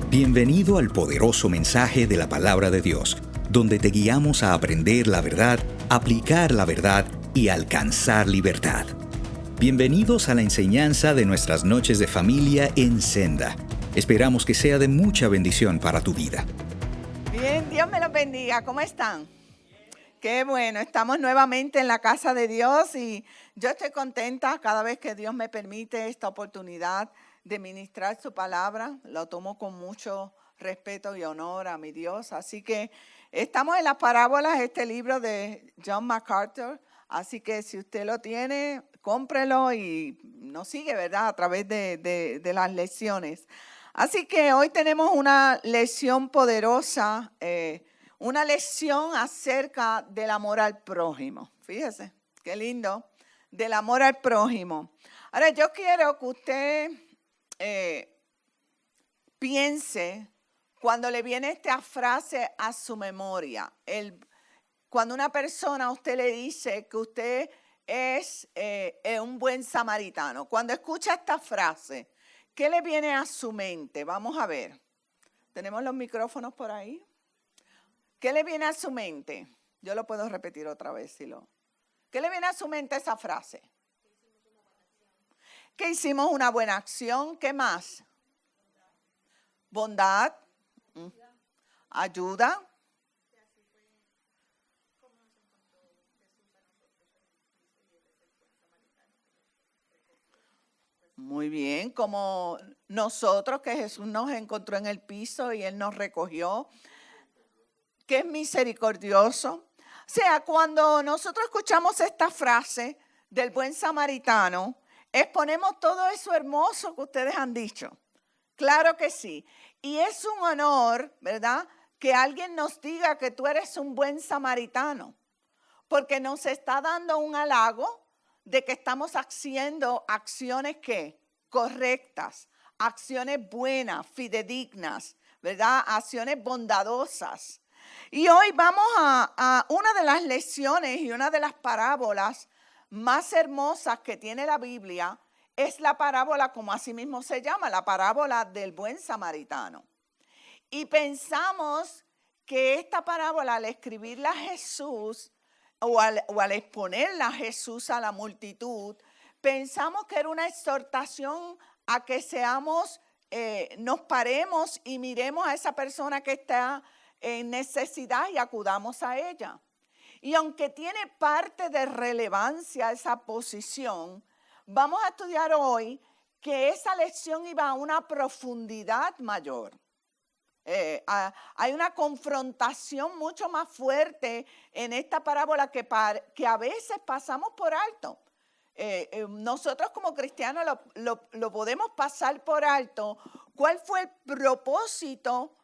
Bienvenido al poderoso mensaje de la palabra de Dios, donde te guiamos a aprender la verdad, aplicar la verdad y alcanzar libertad. Bienvenidos a la enseñanza de nuestras noches de familia en Senda. Esperamos que sea de mucha bendición para tu vida. Bien, Dios me los bendiga. ¿Cómo están? Qué bueno, estamos nuevamente en la casa de Dios y yo estoy contenta cada vez que Dios me permite esta oportunidad de ministrar su palabra. Lo tomo con mucho respeto y honor a mi Dios. Así que estamos en las parábolas, este libro de John MacArthur. Así que si usted lo tiene, cómprelo y nos sigue, ¿verdad? A través de las lecciones. Así que hoy tenemos una lección poderosa, una lección acerca del amor al prójimo. Fíjese, qué lindo, del amor al prójimo. Ahora, yo quiero que usted piense cuando le viene esta frase a su memoria. Cuando una persona a usted le dice que usted es un buen samaritano. Cuando escucha esta frase, ¿qué le viene a su mente? Vamos a ver. ¿Tenemos los micrófonos por ahí? ¿Qué le viene a su mente? Yo lo puedo repetir otra vez. ¿Qué le viene a su mente esa frase? Que hicimos una buena acción. ¿Qué más? Bondad. Ayuda. Muy bien, como nosotros que Jesús nos encontró en el piso y Él nos recogió, que es misericordioso. O sea, cuando nosotros escuchamos esta frase del buen samaritano, exponemos todo eso hermoso que ustedes han dicho. Claro que sí. Y es un honor, ¿verdad?, que alguien nos diga que tú eres un buen samaritano, porque nos está dando un halago de que estamos haciendo acciones ¿qué? Correctas, acciones buenas, fidedignas, ¿verdad? Acciones bondadosas. Y hoy vamos a una de las lecciones y una de las parábolas más hermosas que tiene la Biblia, es la parábola, como así mismo se llama, la parábola del buen samaritano. Y pensamos que esta parábola, al escribirla a Jesús, o al exponerla a Jesús a la multitud, pensamos que era una exhortación a que nos paremos y miremos a esa persona que está en necesidad y acudamos a ella. Y aunque tiene parte de relevancia esa posición, vamos a estudiar hoy que esa lección iba a una profundidad mayor. Hay una confrontación mucho más fuerte en esta parábola que a veces pasamos por alto. Nosotros como cristianos lo podemos pasar por alto. ¿Cuál fue el propósito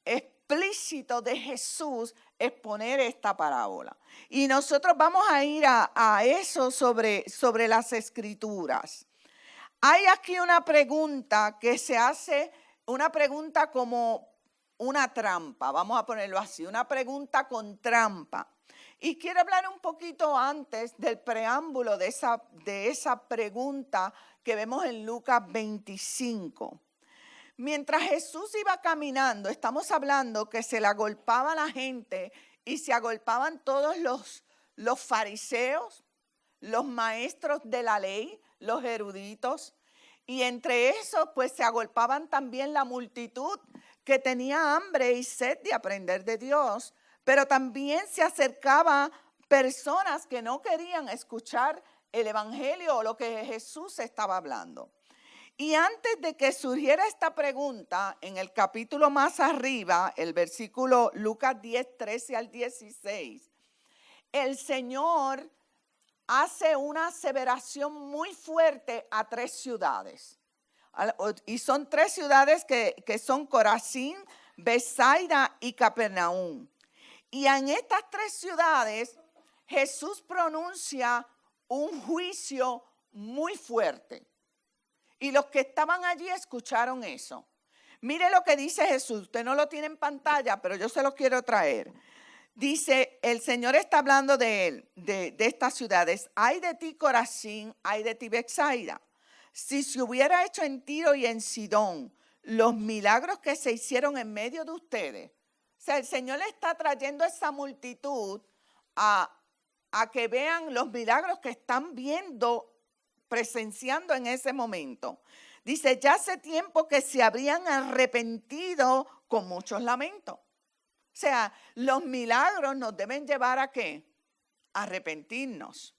explícito de Jesús exponer esta parábola? Y nosotros vamos a ir a eso sobre las Escrituras. Hay aquí una pregunta que se hace, una pregunta como una trampa, vamos a ponerlo así, una pregunta con trampa. Y quiero hablar un poquito antes del preámbulo de esa pregunta que vemos en Lucas 25. Mientras Jesús iba caminando, estamos hablando que se le agolpaba la gente y se agolpaban todos los fariseos, los maestros de la ley, los eruditos, y entre esos pues se agolpaban también la multitud que tenía hambre y sed de aprender de Dios, pero también se acercaban personas que no querían escuchar el evangelio o lo que Jesús estaba hablando. Y antes de que surgiera esta pregunta, en el capítulo más arriba, el versículo Lucas 10, 13 al 16, el Señor hace una aseveración muy fuerte a 3 ciudades. Y son 3 ciudades que son Corazín, Betsaida y Capernaum. Y en estas 3 ciudades Jesús pronuncia un juicio muy fuerte. Y los que estaban allí escucharon eso. Mire lo que dice Jesús. Usted no lo tiene en pantalla, pero yo se lo quiero traer. Dice, el Señor está hablando de él, de estas ciudades. Ay de ti, Corazín, ay de ti, Betsaida. Si se hubiera hecho en Tiro y en Sidón los milagros que se hicieron en medio de ustedes. O sea, el Señor le está trayendo a esa multitud a que vean los milagros que están viendo, presenciando en ese momento. Dice, ya hace tiempo que se habrían arrepentido con muchos lamentos. O sea, los milagros nos deben llevar ¿a qué? A arrepentirnos.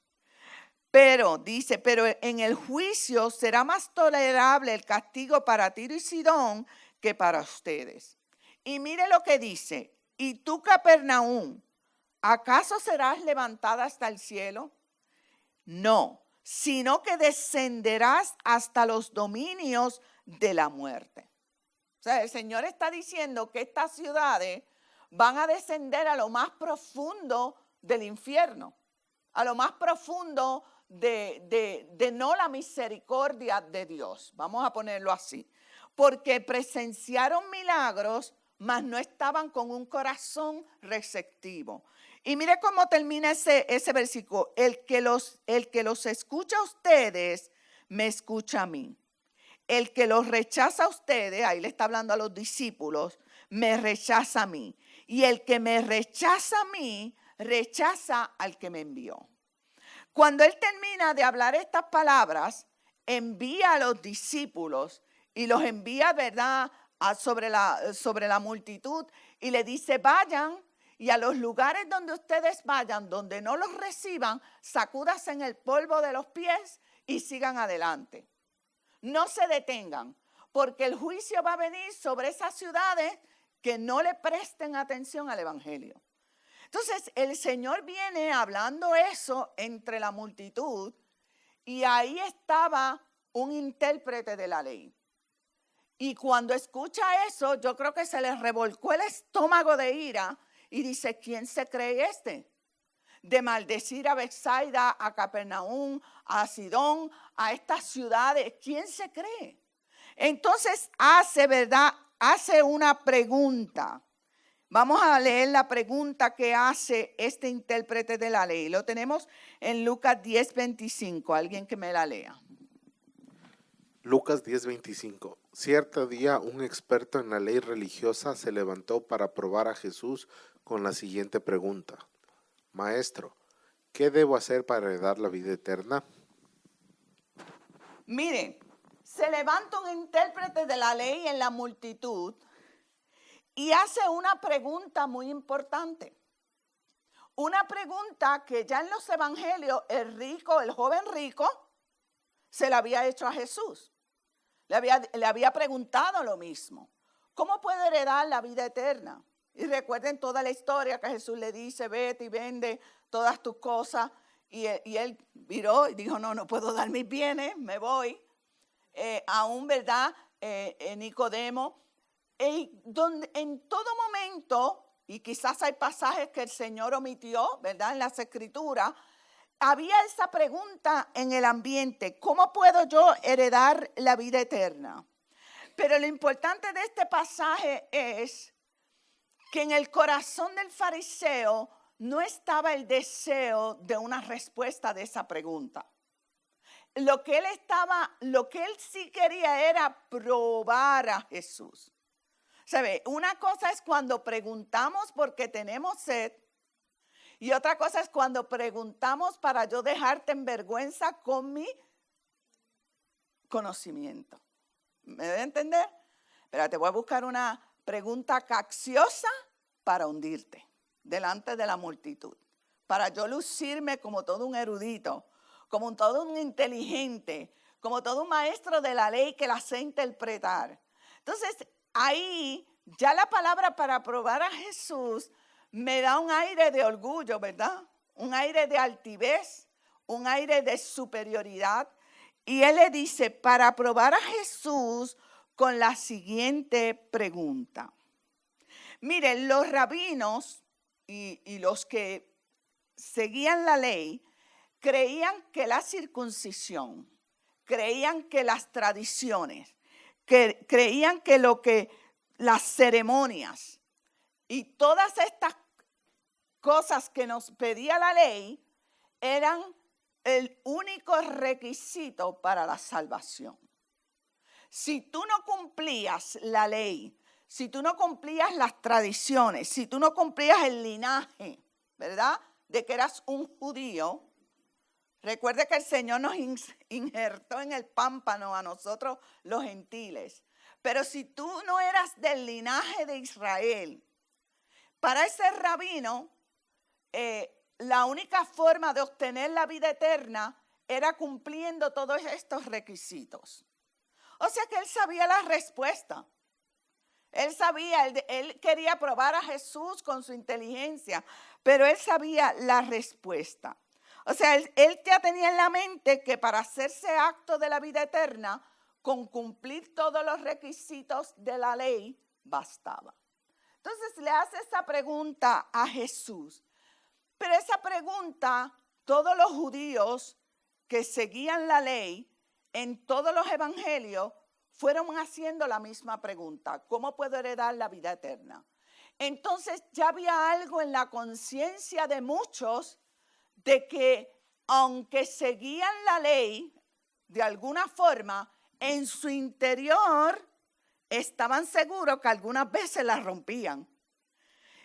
Pero, dice, pero en el juicio será más tolerable el castigo para Tiro y Sidón que para ustedes. Y mire lo que dice, y tú, Capernaum, ¿acaso serás levantada hasta el cielo? No, sino que descenderás hasta los dominios de la muerte. O sea, el Señor está diciendo que estas ciudades van a descender a lo más profundo del infierno, a lo más profundo de no la misericordia de Dios. Vamos a ponerlo así. Porque presenciaron milagros, mas no estaban con un corazón receptivo. Y mire cómo termina ese versículo. El que los escucha a ustedes, me escucha a mí. El que los rechaza a ustedes, ahí le está hablando a los discípulos, me rechaza a mí. Y el que me rechaza a mí, rechaza al que me envió. Cuando él termina de hablar estas palabras, envía a los discípulos y los envía, ¿verdad?, sobre la multitud y le dice, vayan y a los lugares donde ustedes vayan, donde no los reciban, sacúdanse en el polvo de los pies y sigan adelante. No se detengan, porque el juicio va a venir sobre esas ciudades que no le presten atención al evangelio. Entonces, el Señor viene hablando eso entre la multitud y ahí estaba un intérprete de la ley. Y cuando escucha eso, yo creo que se le revolcó el estómago de ira y dice, ¿quién se cree este? De maldecir a Betsaida, a Capernaum, a Sidón, a estas ciudades. ¿Quién se cree? Entonces hace una pregunta. Vamos a leer la pregunta que hace este intérprete de la ley. Lo tenemos en Lucas 10:25. Alguien que me la lea. Lucas 10:25. Cierto día un experto en la ley religiosa se levantó para probar a Jesús con la siguiente pregunta. Maestro, ¿qué debo hacer para heredar la vida eterna? Miren, se levanta un intérprete de la ley en la multitud y hace una pregunta muy importante. Una pregunta que ya en los evangelios el joven rico, se la había hecho a Jesús. Le había preguntado lo mismo. ¿Cómo puede heredar la vida eterna? Y recuerden toda la historia que Jesús le dice, vete y vende todas tus cosas. Y él viró y dijo, no puedo dar mis bienes, me voy. Aún, ¿verdad? Nicodemo. En todo momento, y quizás hay pasajes que el Señor omitió, ¿verdad? En las Escrituras, había esa pregunta en el ambiente, ¿cómo puedo yo heredar la vida eterna? Pero lo importante de este pasaje es que en el corazón del fariseo no estaba el deseo de una respuesta de esa pregunta. Lo que él sí quería era probar a Jesús. ¿Sabe? Una cosa es cuando preguntamos porque tenemos sed y otra cosa es cuando preguntamos para yo dejarte en vergüenza con mi conocimiento. ¿Me debe entender? Pero te voy a buscar una pregunta capciosa para hundirte delante de la multitud. Para yo lucirme como todo un erudito, como todo un inteligente, como todo un maestro de la ley que la sé interpretar. Entonces, ahí ya la palabra para probar a Jesús me da un aire de orgullo, ¿verdad? Un aire de altivez, un aire de superioridad. Y él le dice, para probar a Jesús con la siguiente pregunta. Miren, los rabinos y los que seguían la ley creían que la circuncisión, creían que las tradiciones, creían que las ceremonias y todas estas cosas que nos pedía la ley eran el único requisito para la salvación. si tú no cumplías la ley, si tú no cumplías las tradiciones, si tú no cumplías el linaje, ¿verdad?, de que eras un judío, recuerde que el Señor nos injertó en el pámpano a nosotros los gentiles. Pero si tú no eras del linaje de Israel, para ese rabino, la única forma de obtener la vida eterna era cumpliendo todos estos requisitos. O sea que él sabía la respuesta. Él sabía, él quería probar a Jesús con su inteligencia, pero él sabía la respuesta. O sea, él ya tenía en la mente que para hacerse acto de la vida eterna, con cumplir todos los requisitos de la ley, bastaba. Entonces le hace esa pregunta a Jesús. Pero esa pregunta, todos los judíos que seguían la ley, en todos los evangelios, fueron haciendo la misma pregunta: ¿cómo puedo heredar la vida eterna? Entonces ya había algo en la conciencia de muchos de que aunque seguían la ley, de alguna forma, en su interior estaban seguros que algunas veces la rompían.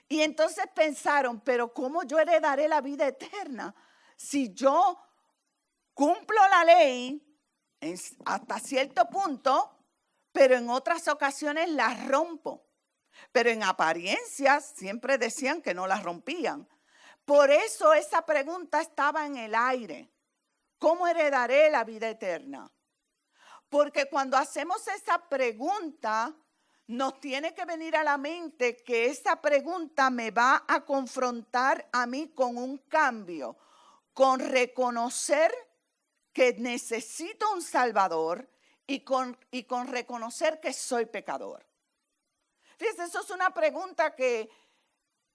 Y entonces pensaron, pero ¿cómo yo heredaré la vida eterna si yo cumplo la ley hasta cierto punto, pero en otras ocasiones la rompo? Pero en apariencias siempre decían que no la rompían. Por eso esa pregunta estaba en el aire. ¿Cómo heredaré la vida eterna? Porque cuando hacemos esa pregunta, nos tiene que venir a la mente que esa pregunta me va a confrontar a mí con un cambio, con reconocer que necesito un Salvador y con reconocer que soy pecador. Fíjense, eso es una pregunta que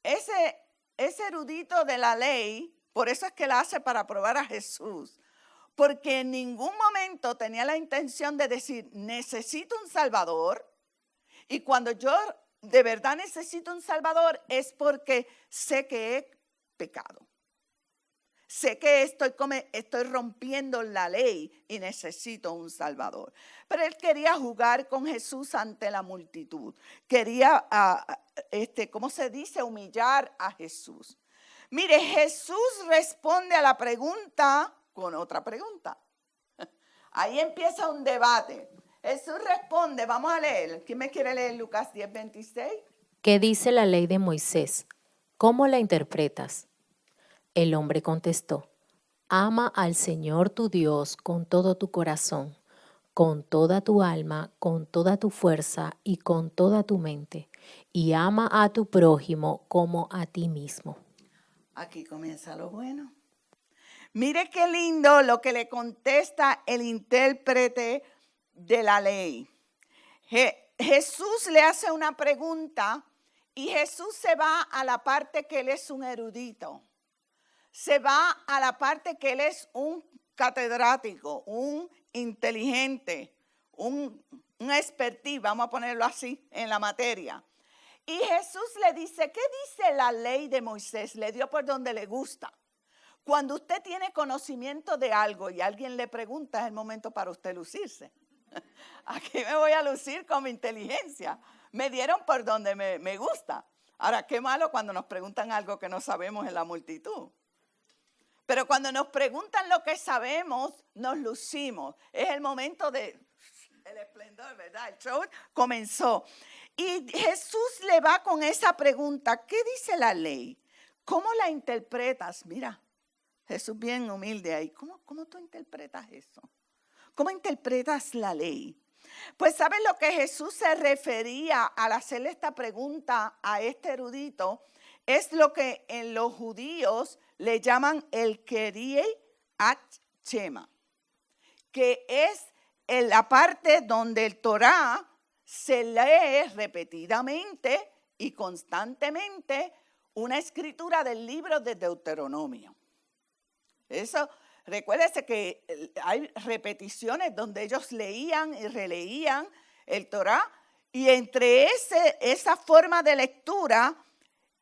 ese erudito de la ley, por eso es que la hace para probar a Jesús, porque en ningún momento tenía la intención de decir, necesito un Salvador, y cuando yo de verdad necesito un Salvador es porque sé que he pecado. Sé que estoy rompiendo la ley y necesito un Salvador. Pero él quería jugar con Jesús ante la multitud. Quería, ¿cómo se dice? Humillar a Jesús. Mire, Jesús responde a la pregunta con otra pregunta. Ahí empieza un debate. Jesús responde, vamos a leer. ¿Quién me quiere leer Lucas 10:26? ¿Qué dice la ley de Moisés? ¿Cómo la interpretas? El hombre contestó, ama al Señor tu Dios con todo tu corazón, con toda tu alma, con toda tu fuerza y con toda tu mente, y ama a tu prójimo como a ti mismo. Aquí comienza lo bueno. Mire qué lindo lo que le contesta el intérprete de la ley. Jesús le hace una pregunta y Jesús se va a la parte que él es un erudito. Se va a la parte que él es un catedrático, un inteligente, un expertise, vamos a ponerlo así, en la materia. Y Jesús le dice, ¿qué dice la ley de Moisés? Le dio por donde le gusta. Cuando usted tiene conocimiento de algo y alguien le pregunta, es el momento para usted lucirse. Aquí me voy a lucir con mi inteligencia. Me dieron por donde me gusta. Ahora, qué malo cuando nos preguntan algo que no sabemos en la multitud. Pero cuando nos preguntan lo que sabemos, nos lucimos. Es el momento del esplendor, ¿verdad? El show comenzó. Y Jesús le va con esa pregunta, ¿qué dice la ley? ¿Cómo la interpretas? Mira, Jesús bien humilde ahí. ¿Cómo tú interpretas eso? ¿Cómo interpretas la ley? Pues ¿sabes lo que Jesús se refería al hacerle esta pregunta a este erudito? Es lo que en los judíos le llaman el Keriei Shema, que es en la parte donde el Torah se lee repetidamente y constantemente una escritura del libro de Deuteronomio. Eso, recuérdese que hay repeticiones donde ellos leían y releían el Torah, y entre esa forma de lectura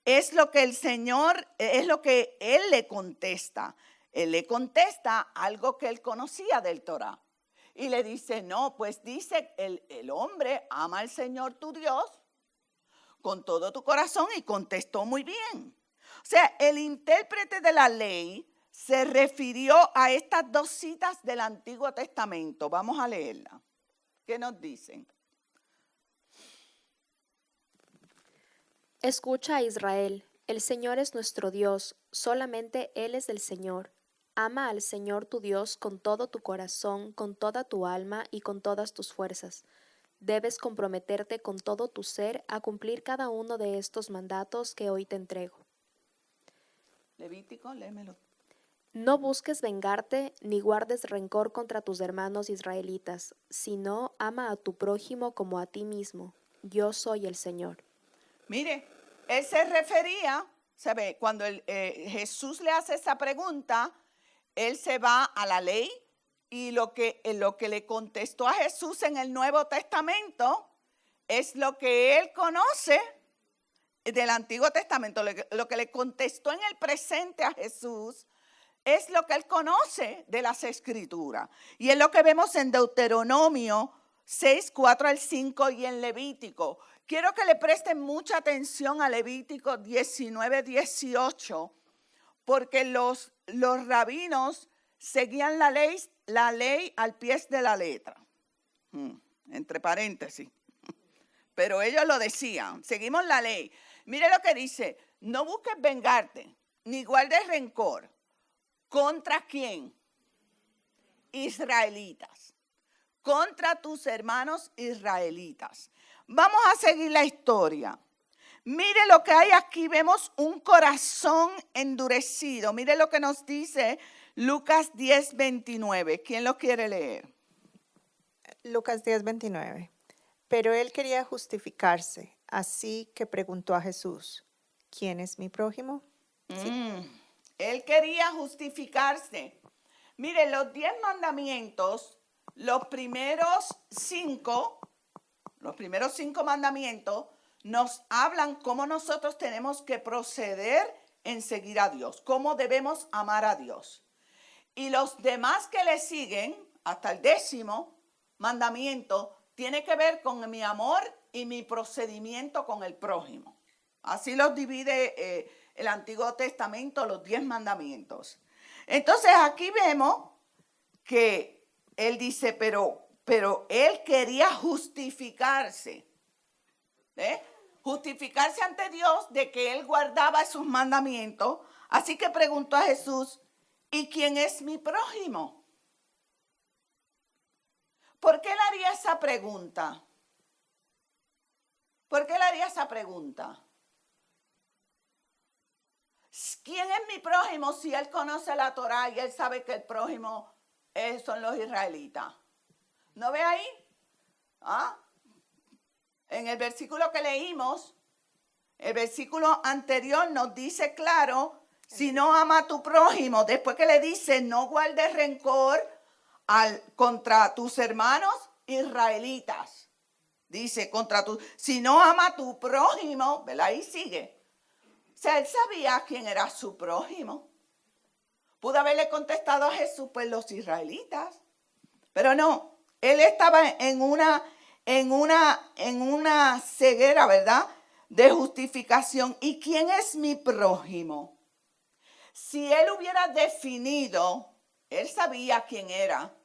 es lo que el Señor, es lo que Él le contesta. Él le contesta algo que él conocía del Torah. Y le dice, no, pues dice, el hombre ama al Señor tu Dios con todo tu corazón, y contestó muy bien. O sea, el intérprete de la ley se refirió a estas dos citas del Antiguo Testamento. Vamos a leerla. ¿Qué nos dicen? Escucha, Israel, el Señor es nuestro Dios, solamente Él es el Señor. Ama al Señor tu Dios con todo tu corazón, con toda tu alma y con todas tus fuerzas. Debes comprometerte con todo tu ser a cumplir cada uno de estos mandatos que hoy te entrego. Levítico, léemelo. No busques vengarte ni guardes rencor contra tus hermanos israelitas, sino ama a tu prójimo como a ti mismo. Yo soy el Señor. Mire, él se refería, ¿sabe? Cuando Jesús le hace esa pregunta, él se va a la ley, y lo que le contestó a Jesús en el Nuevo Testamento es lo que él conoce del Antiguo Testamento. Lo que le contestó en el presente a Jesús es lo que él conoce de las Escrituras. Y es lo que vemos en Deuteronomio 6, 4 al 5 y en Levítico. Quiero que le presten mucha atención a Levítico 19, 18, porque los rabinos seguían la ley al pie de la letra. Entre paréntesis. Pero ellos lo decían, seguimos la ley. Mire lo que dice, no busques vengarte, ni guardes rencor. ¿Contra quién? Israelitas. Contra tus hermanos israelitas. Vamos a seguir la historia. Mire lo que hay aquí, vemos un corazón endurecido. Mire lo que nos dice Lucas 10, 29. ¿Quién lo quiere leer? Lucas 10, 29. Pero él quería justificarse, así que preguntó a Jesús, ¿quién es mi prójimo? Él quería justificarse. Mire, los 10 mandamientos, los primeros cinco mandamientos nos hablan cómo nosotros tenemos que proceder en seguir a Dios, cómo debemos amar a Dios. Y los demás que le siguen, hasta el 10º mandamiento, tiene que ver con mi amor y mi procedimiento con el prójimo. Así los divide el Antiguo Testamento, los 10 mandamientos. Entonces aquí vemos que él dice, pero él quería justificarse. Justificarse ante Dios de que él guardaba esos mandamientos. Así que preguntó a Jesús, ¿y quién es mi prójimo? ¿Por qué él haría esa pregunta? ¿Por qué él haría esa pregunta? ¿Quién es mi prójimo si él conoce la Torá y él sabe que el prójimo son los israelitas? ¿No ve ahí? En el versículo que leímos, el versículo anterior nos dice claro, si no ama a tu prójimo, después que le dice no guardes rencor contra tus hermanos israelitas. Dice, si no ama a tu prójimo, ¿verdad? Ahí sigue. O sea, él sabía quién era su prójimo. Pudo haberle contestado a Jesús, pues los israelitas. Pero no, él estaba en una ceguera, ¿verdad? De justificación. ¿Y quién es mi prójimo? Si él hubiera definido, él sabía quién era.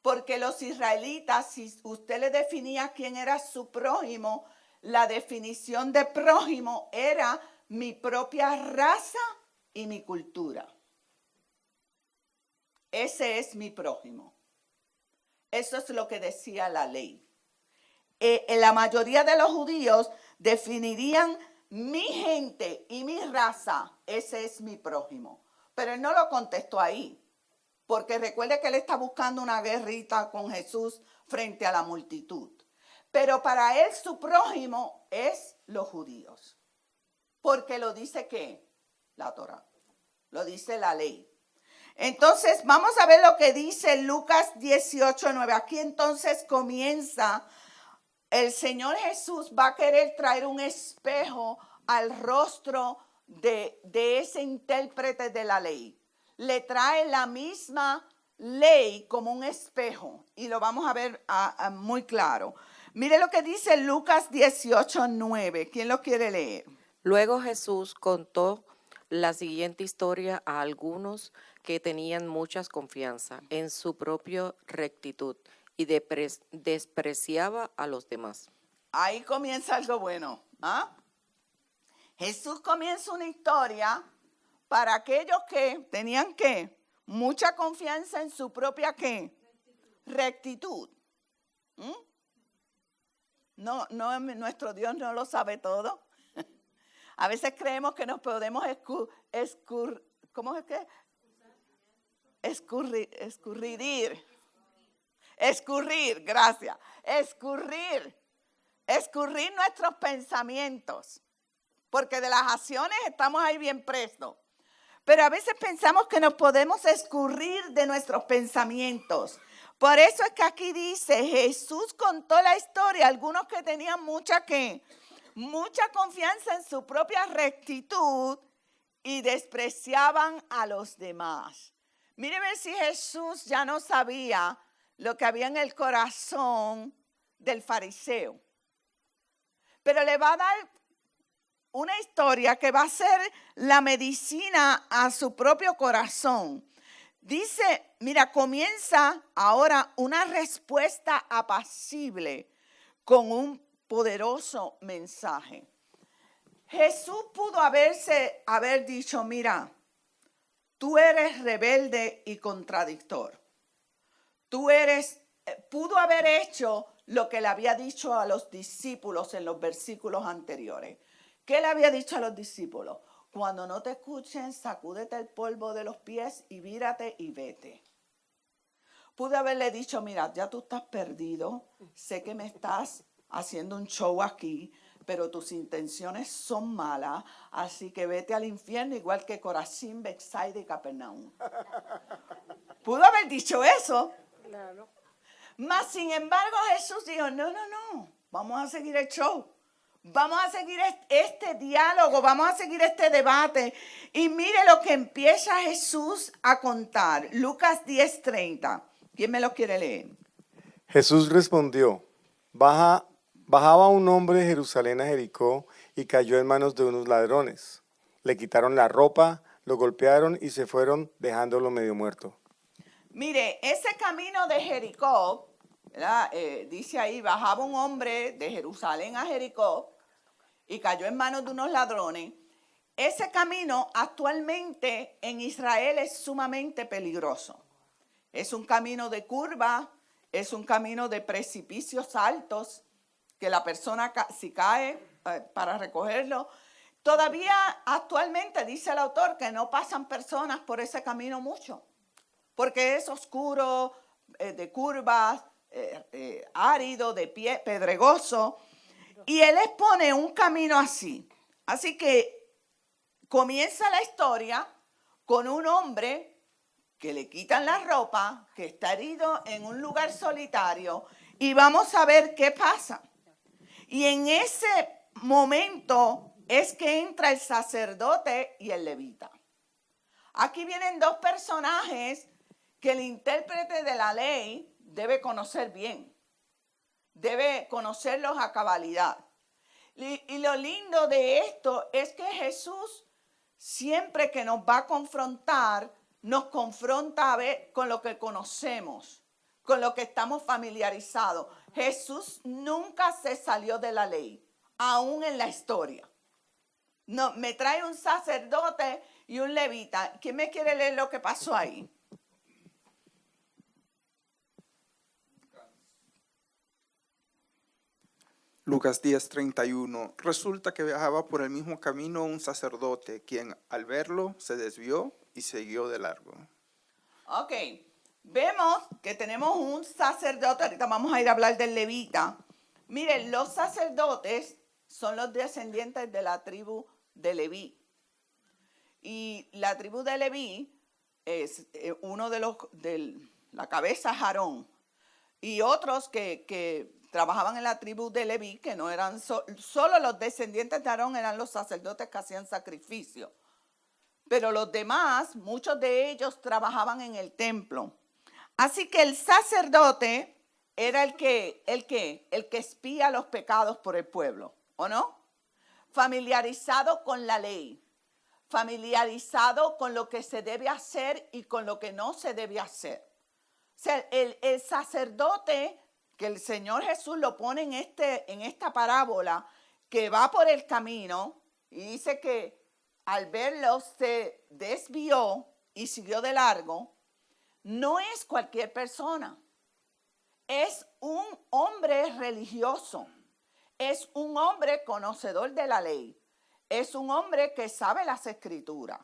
Porque los israelitas, si usted le definía quién era su prójimo, la definición de prójimo era mi propia raza y mi cultura. Ese es mi prójimo. Eso es lo que decía la ley. La mayoría de los judíos definirían mi gente y mi raza. Ese es mi prójimo. Pero él no lo contestó ahí. Porque recuerde que él está buscando una guerrita con Jesús frente a la multitud. Pero para él su prójimo es los judíos. Porque lo dice ¿qué? La Torá. Lo dice la ley. Entonces vamos a ver lo que dice Lucas 18, 9. Aquí entonces comienza, el Señor Jesús va a querer traer un espejo al rostro de ese intérprete de la ley. Le trae la misma ley como un espejo y lo vamos a ver muy claro. Mire lo que dice Lucas 18:9. ¿Quién lo quiere leer? Luego Jesús contó la siguiente historia a algunos que tenían mucha confianza en su propia rectitud y despreciaba a los demás. Ahí comienza algo bueno. Jesús comienza una historia para aquellos que tenían mucha confianza en su propia rectitud. No, nuestro Dios no lo sabe todo. A veces creemos que nos podemos escurrir nuestros pensamientos, porque de las acciones estamos ahí bien prestos. Pero a veces pensamos que nos podemos escurrir de nuestros pensamientos. Por eso es que aquí dice, Jesús contó la historia a algunos que tenían mucha confianza en su propia rectitud y despreciaban a los demás. Míreme si Jesús ya no sabía lo que había en el corazón del fariseo. Pero le va a dar una historia que va a ser la medicina a su propio corazón. Dice, mira, comienza ahora una respuesta apacible con un poderoso mensaje. Jesús pudo haber dicho, mira, tú eres rebelde y contradictor. Pudo haber hecho lo que le había dicho a los discípulos en los versículos anteriores. ¿Qué le había dicho a los discípulos? Cuando no te escuchen, sacúdete el polvo de los pies y vírate y vete. Pude haberle dicho, mira, ya tú estás perdido, sé que me estás haciendo un show aquí, pero tus intenciones son malas, así que vete al infierno igual que Corazín, Betsaida y Capernaum. Pudo haber dicho eso. Claro. Mas, sin embargo, Jesús dijo, no, vamos a seguir el show. Vamos a seguir este diálogo, vamos a seguir este debate. Y mire lo que empieza Jesús a contar. Lucas 10:30. ¿Quién me lo quiere leer? Jesús respondió, bajaba un hombre de Jerusalén a Jericó y cayó en manos de unos ladrones. Le quitaron la ropa, lo golpearon y se fueron dejándolo medio muerto. Mire, ese camino de Jericó, ¿verdad? Dice ahí, bajaba un hombre de Jerusalén a Jericó y cayó en manos de unos ladrones. Ese camino actualmente en Israel es sumamente peligroso. Es un camino de curva, es un camino de precipicios altos, que la persona si cae para recogerlo. Todavía actualmente dice el autor que no pasan personas por ese camino mucho, porque es oscuro, de curvas, árido, de pie, pedregoso. Y él expone un camino así. Así que comienza la historia con un hombre que le quitan la ropa, que está herido en un lugar solitario, y vamos a ver qué pasa. Y en ese momento es que entra el sacerdote y el levita. Aquí vienen dos personajes que el intérprete de la ley debe conocer bien. Debe conocerlos a cabalidad. Y lo lindo de esto es que Jesús, siempre que nos va a confrontar, nos confronta a ver con lo que conocemos, con lo que estamos familiarizados. Jesús nunca se salió de la ley, aún en la historia. No, me trae un sacerdote y un levita. ¿Quién me quiere leer lo que pasó ahí? Lucas 10:31. Resulta que viajaba por el mismo camino un sacerdote, quien al verlo se desvió y siguió de largo. Ok, vemos que tenemos un sacerdote, ahorita vamos a ir a hablar del levita. Miren, los sacerdotes son los descendientes de la tribu de Leví. Y la tribu de Leví es uno de la cabeza Aarón. Y otros que trabajaban en la tribu de Leví, que no eran solo los descendientes de Aarón, eran los sacerdotes que hacían sacrificio. Pero los demás, muchos de ellos trabajaban en el templo. Así que el sacerdote era el que espía los pecados por el pueblo, ¿o no? Familiarizado con la ley, familiarizado con lo que se debe hacer y con lo que no se debe hacer. O sea, el sacerdote, que el Señor Jesús lo pone en esta parábola, que va por el camino y dice que al verlo se desvió y siguió de largo, no es cualquier persona. Es un hombre religioso. Es un hombre conocedor de la ley. Es un hombre que sabe las escrituras.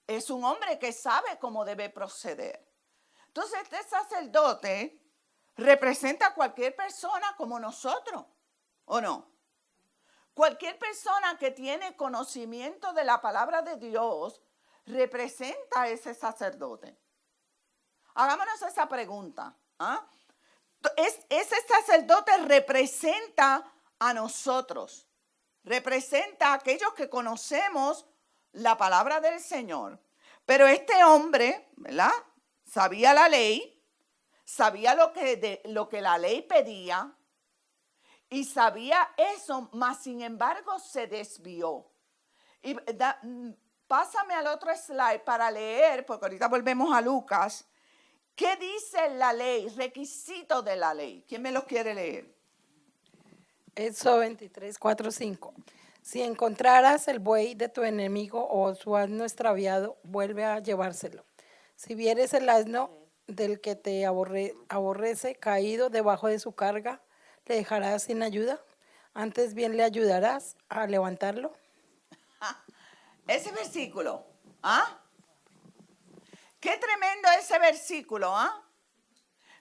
Es un hombre que sabe cómo debe proceder. Entonces, este sacerdote representa a cualquier persona como nosotros, ¿o no? Cualquier persona que tiene conocimiento de la palabra de Dios representa a ese sacerdote. Hagámonos esa pregunta. Ese sacerdote representa a nosotros, representa a aquellos que conocemos la palabra del Señor. Pero este hombre, ¿verdad?, sabía la ley, sabía lo que la ley pedía y sabía eso, mas sin embargo se desvió. Y pásame al otro slide para leer, porque ahorita volvemos a Lucas. ¿Qué dice la ley? Requisito de la ley. ¿Quién me los quiere leer? Éxodo 23, 4, 5. Si encontraras el buey de tu enemigo o su asno extraviado, vuelve a llevárselo. Si vieres el asno del que te aborrece caído debajo de su carga, ¿le dejarás sin ayuda? Antes bien le ayudarás a levantarlo. Ese versículo, Qué tremendo ese versículo,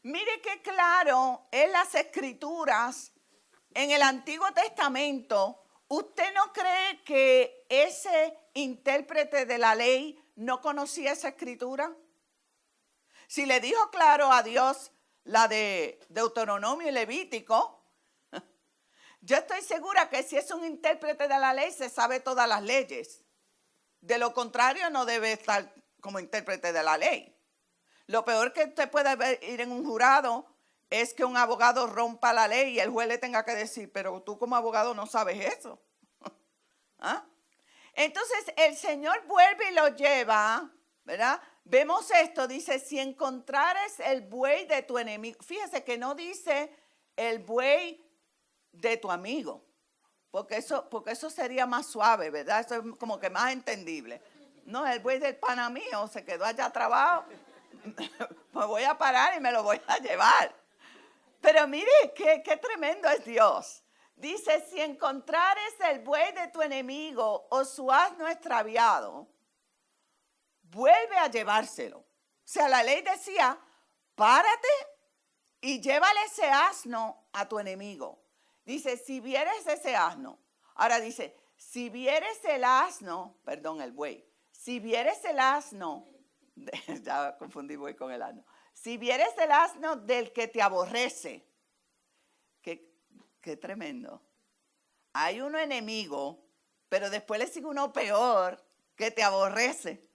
Mire qué claro en las escrituras, en el Antiguo Testamento. ¿Usted no cree que ese intérprete de la ley no conocía esa escritura? Si le dijo claro a Dios la de Deuteronomio y Levítico, yo estoy segura que si es un intérprete de la ley se sabe todas las leyes. De lo contrario no debe estar como intérprete de la ley. Lo peor que usted puede ir en un jurado es que un abogado rompa la ley y el juez le tenga que decir, pero tú como abogado no sabes eso. Entonces el Señor vuelve y lo lleva, ¿verdad? Vemos esto, dice, si encontrares el buey de tu enemigo. Fíjese que no dice el buey de tu amigo, porque eso sería más suave, ¿verdad? Eso es como que más entendible. No, el buey del pana mío se quedó allá trabado. Me voy a parar y me lo voy a llevar. Pero mire, qué tremendo es Dios. Dice, si encontrares el buey de tu enemigo o su asno extraviado, vuelve a llevárselo. O sea, la ley decía, párate y llévale ese asno a tu enemigo. Dice, si vieres ese asno. Ahora dice, si vieres el asno, perdón, el buey. Si vieres el asno, ya confundí buey con el asno. Si vieres el asno del que te aborrece, qué tremendo. Hay uno enemigo, pero después le sigue uno peor que te aborrece.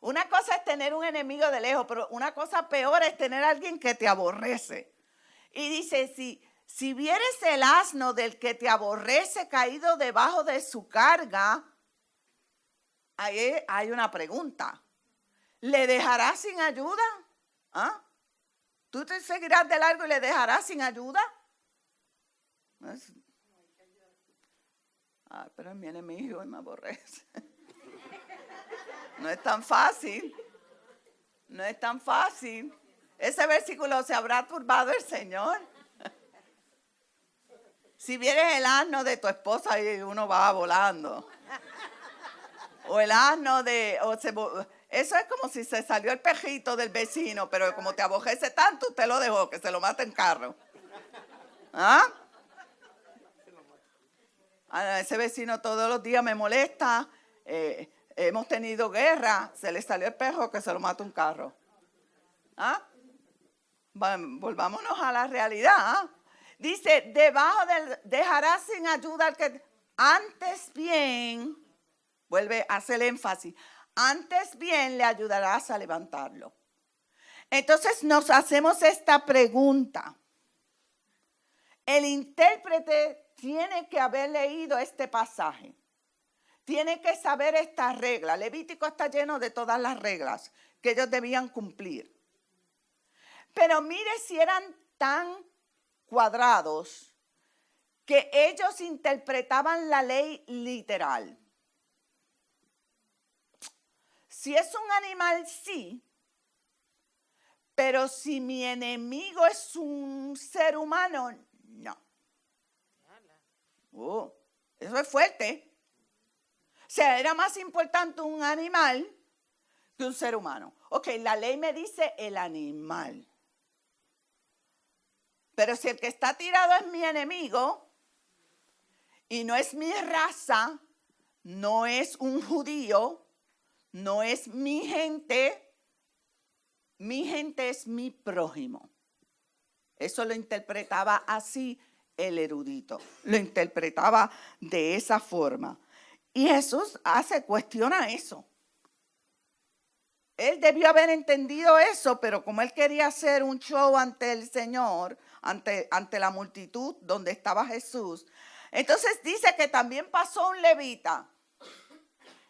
Una cosa es tener un enemigo de lejos, pero una cosa peor es tener a alguien que te aborrece. Y dice, si vieres el asno del que te aborrece caído debajo de su carga, ahí hay una pregunta. ¿Le dejarás sin ayuda? ¿Tú te seguirás de largo y le dejarás sin ayuda? Pero es mi enemigo y me aborrece. No es tan fácil. No es tan fácil. Ese versículo se habrá turbado el Señor. Si vieres el asno de tu esposa y uno va volando. O el asno eso es como si se salió el pejito del vecino, pero como te aborrece tanto, usted lo dejó, que se lo mate en carro. Ese vecino todos los días me molesta. Hemos tenido guerra, se le salió el pejo, que se lo mata un carro. Volvámonos a la realidad. Dice, dejarás sin ayuda al que antes bien, vuelve a hacer énfasis, antes bien le ayudarás a levantarlo. Entonces nos hacemos esta pregunta. El intérprete tiene que haber leído este pasaje. Tiene que saber esta regla. Levítico está lleno de todas las reglas que ellos debían cumplir. Pero mire si eran tan cuadrados que ellos interpretaban la ley literal. Si es un animal, sí. Pero si mi enemigo es un ser humano, no. Eso es fuerte. O sea, era más importante un animal que un ser humano. Ok, la ley me dice el animal. Pero si el que está tirado es mi enemigo y no es mi raza, no es un judío, no es mi gente es mi prójimo. Eso lo interpretaba así el erudito. Lo interpretaba de esa forma. Y Jesús cuestiona eso. Él debió haber entendido eso, pero como él quería hacer un show ante el Señor, ante la multitud donde estaba Jesús, entonces dice que también pasó un levita.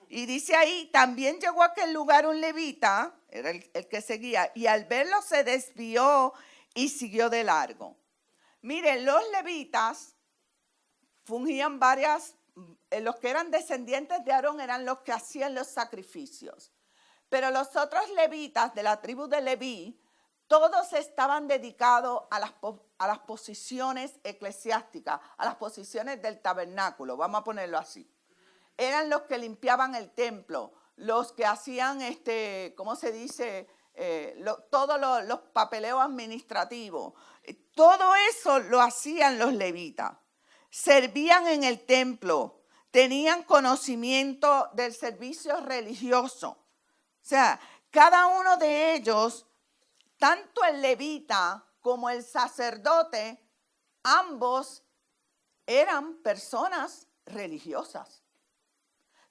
Y dice ahí, también llegó a aquel lugar un levita, era el que seguía, y al verlo se desvió y siguió de largo. Miren, los levitas fungían los que eran descendientes de Aarón eran los que hacían los sacrificios. Pero los otros levitas de la tribu de Leví, todos estaban dedicados a las posiciones eclesiásticas, a las posiciones del tabernáculo, vamos a ponerlo así. Eran los que limpiaban el templo, los que hacían, ¿cómo se dice? Todos los papeleos administrativos. Todo eso lo hacían los levitas. Servían en el templo, tenían conocimiento del servicio religioso. O sea, cada uno de ellos, tanto el levita como el sacerdote, ambos eran personas religiosas,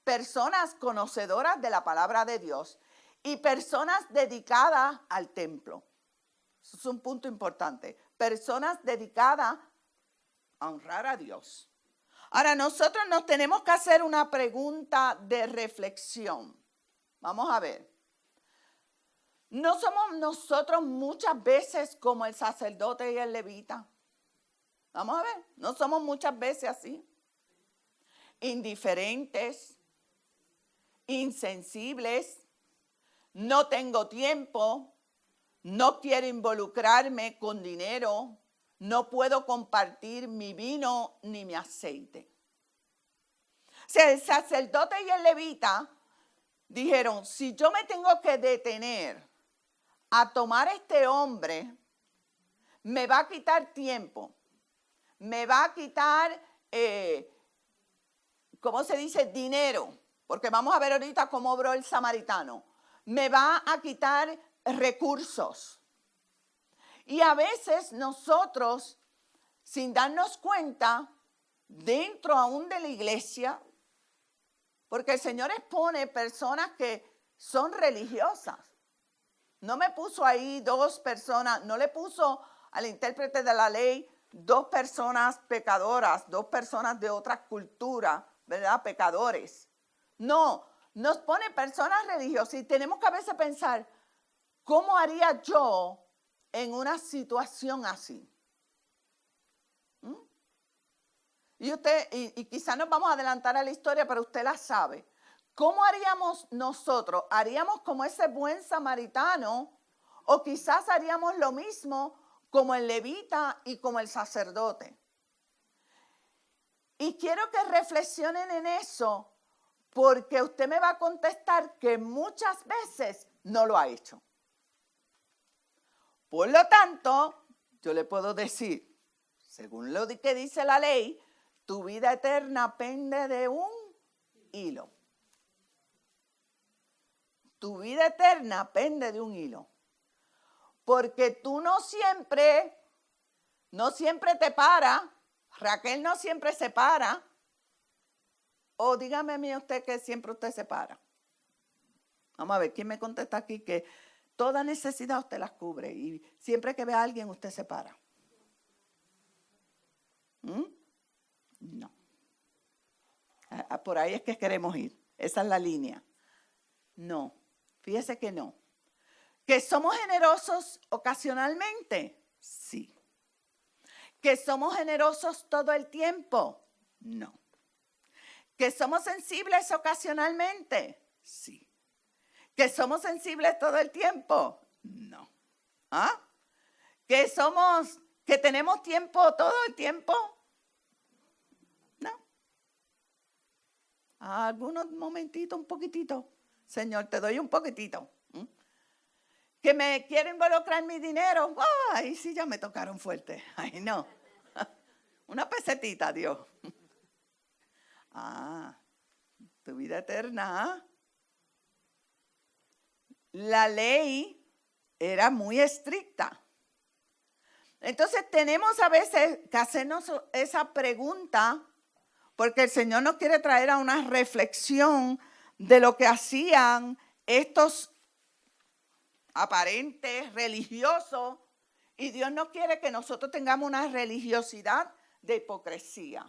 personas conocedoras de la palabra de Dios y personas dedicadas al templo. Eso es un punto importante. Personas dedicadas a honrar a Dios. Ahora, nosotros nos tenemos que hacer una pregunta de reflexión. Vamos a ver. ¿No somos nosotros muchas veces como el sacerdote y el levita? Vamos a ver. ¿No somos muchas veces así? Indiferentes, insensibles, no tengo tiempo, no quiero involucrarme con dinero, no puedo compartir mi vino ni mi aceite. O sea, el sacerdote y el levita dijeron, si yo me tengo que detener a tomar a este hombre, me va a quitar tiempo, me va a quitar, ¿cómo se dice? Dinero, porque vamos a ver ahorita cómo obró el samaritano. Me va a quitar recursos. Y a veces nosotros, sin darnos cuenta, dentro aún de la iglesia, porque el Señor expone personas que son religiosas. No me puso ahí dos personas, no le puso al intérprete de la ley dos personas pecadoras, dos personas de otra cultura, ¿verdad? Pecadores. No, nos pone personas religiosas y tenemos que a veces pensar, ¿cómo haría yo en una situación así? Y quizás nos vamos a adelantar a la historia, pero usted la sabe. ¿Cómo haríamos nosotros? ¿Haríamos como ese buen samaritano? ¿O quizás haríamos lo mismo como el levita y como el sacerdote? Y quiero que reflexionen en eso, porque usted me va a contestar que muchas veces no lo ha hecho. Por lo tanto, yo le puedo decir, según lo que dice la ley, tu vida eterna pende de un hilo. Tu vida eterna pende de un hilo. Porque tú no siempre te paras. Raquel no siempre se para. O dígame a mí usted que siempre usted se para. Vamos a ver, ¿quién me contesta aquí que Toda necesidad usted las cubre y siempre que ve a alguien usted se para. No. Por ahí es que queremos ir. Esa es la línea. No, fíjese que no. ¿Que somos generosos ocasionalmente? Sí. ¿Que somos generosos todo el tiempo? No. ¿Que somos sensibles ocasionalmente? Sí. ¿Que somos sensibles todo el tiempo? No. ¿Ah? ¿Que tenemos tiempo todo el tiempo? No. Algunos momentitos, un poquitito. Señor, te doy un poquitito. ¿Que me quiero involucrar en mi dinero? Ay, sí, ya me tocaron fuerte. Ay, no. Una pesetita, Dios. Tu vida eterna. La ley era muy estricta. Entonces tenemos a veces que hacernos esa pregunta porque el Señor nos quiere traer a una reflexión de lo que hacían estos aparentes religiosos, y Dios no quiere que nosotros tengamos una religiosidad de hipocresía.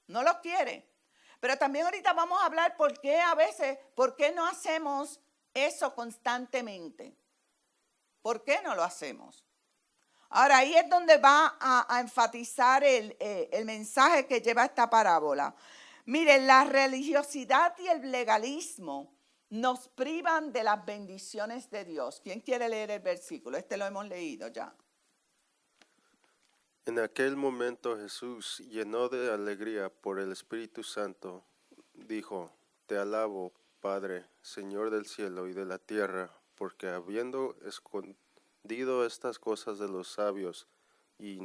No lo quiere. Pero también ahorita vamos a hablar por qué no hacemos eso constantemente. ¿Por qué no lo hacemos? Ahora, ahí es donde va a enfatizar el mensaje que lleva esta parábola. Miren, la religiosidad y el legalismo nos privan de las bendiciones de Dios. ¿Quién quiere leer el versículo? Lo hemos leído ya. En aquel momento Jesús, lleno de alegría por el Espíritu Santo, dijo: Te alabo, Padre, Señor del cielo y de la tierra, porque habiendo escondido estas cosas de los sabios y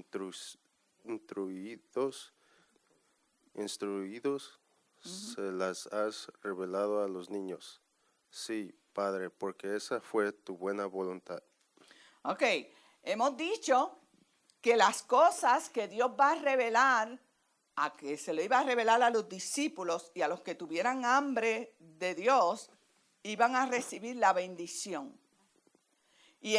instruidos, se las has revelado a los niños. Sí, Padre, porque esa fue tu buena voluntad. Ok, hemos dicho que las cosas que Dios va a revelar, que se le iba a revelar a los discípulos y a los que tuvieran hambre de Dios, iban a recibir la bendición. Y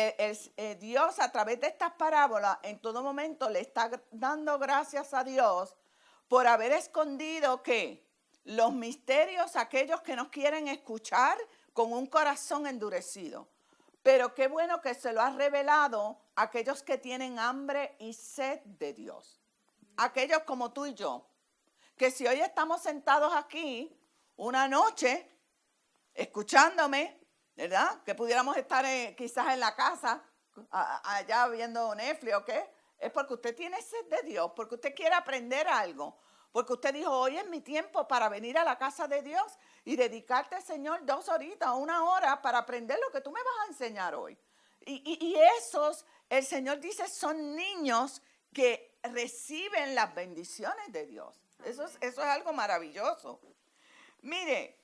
Dios, a través de estas parábolas, en todo momento le está dando gracias a Dios por haber escondido ¿qué? Los misterios a aquellos que no quieren escuchar con un corazón endurecido. Pero qué bueno que se lo ha revelado a aquellos que tienen hambre y sed de Dios. Aquellos como tú y yo, que si hoy estamos sentados aquí una noche escuchándome, ¿verdad? Que pudiéramos estar quizás en la casa, allá viendo Netflix o qué, es porque usted tiene sed de Dios, porque usted quiere aprender algo, porque usted dijo, hoy es mi tiempo para venir a la casa de Dios y dedicarte, Señor, 2 horitas, 1 hora para aprender lo que tú me vas a enseñar hoy. Y esos, el Señor dice, son niños que reciben las bendiciones de Dios. Eso es algo maravilloso. Mire,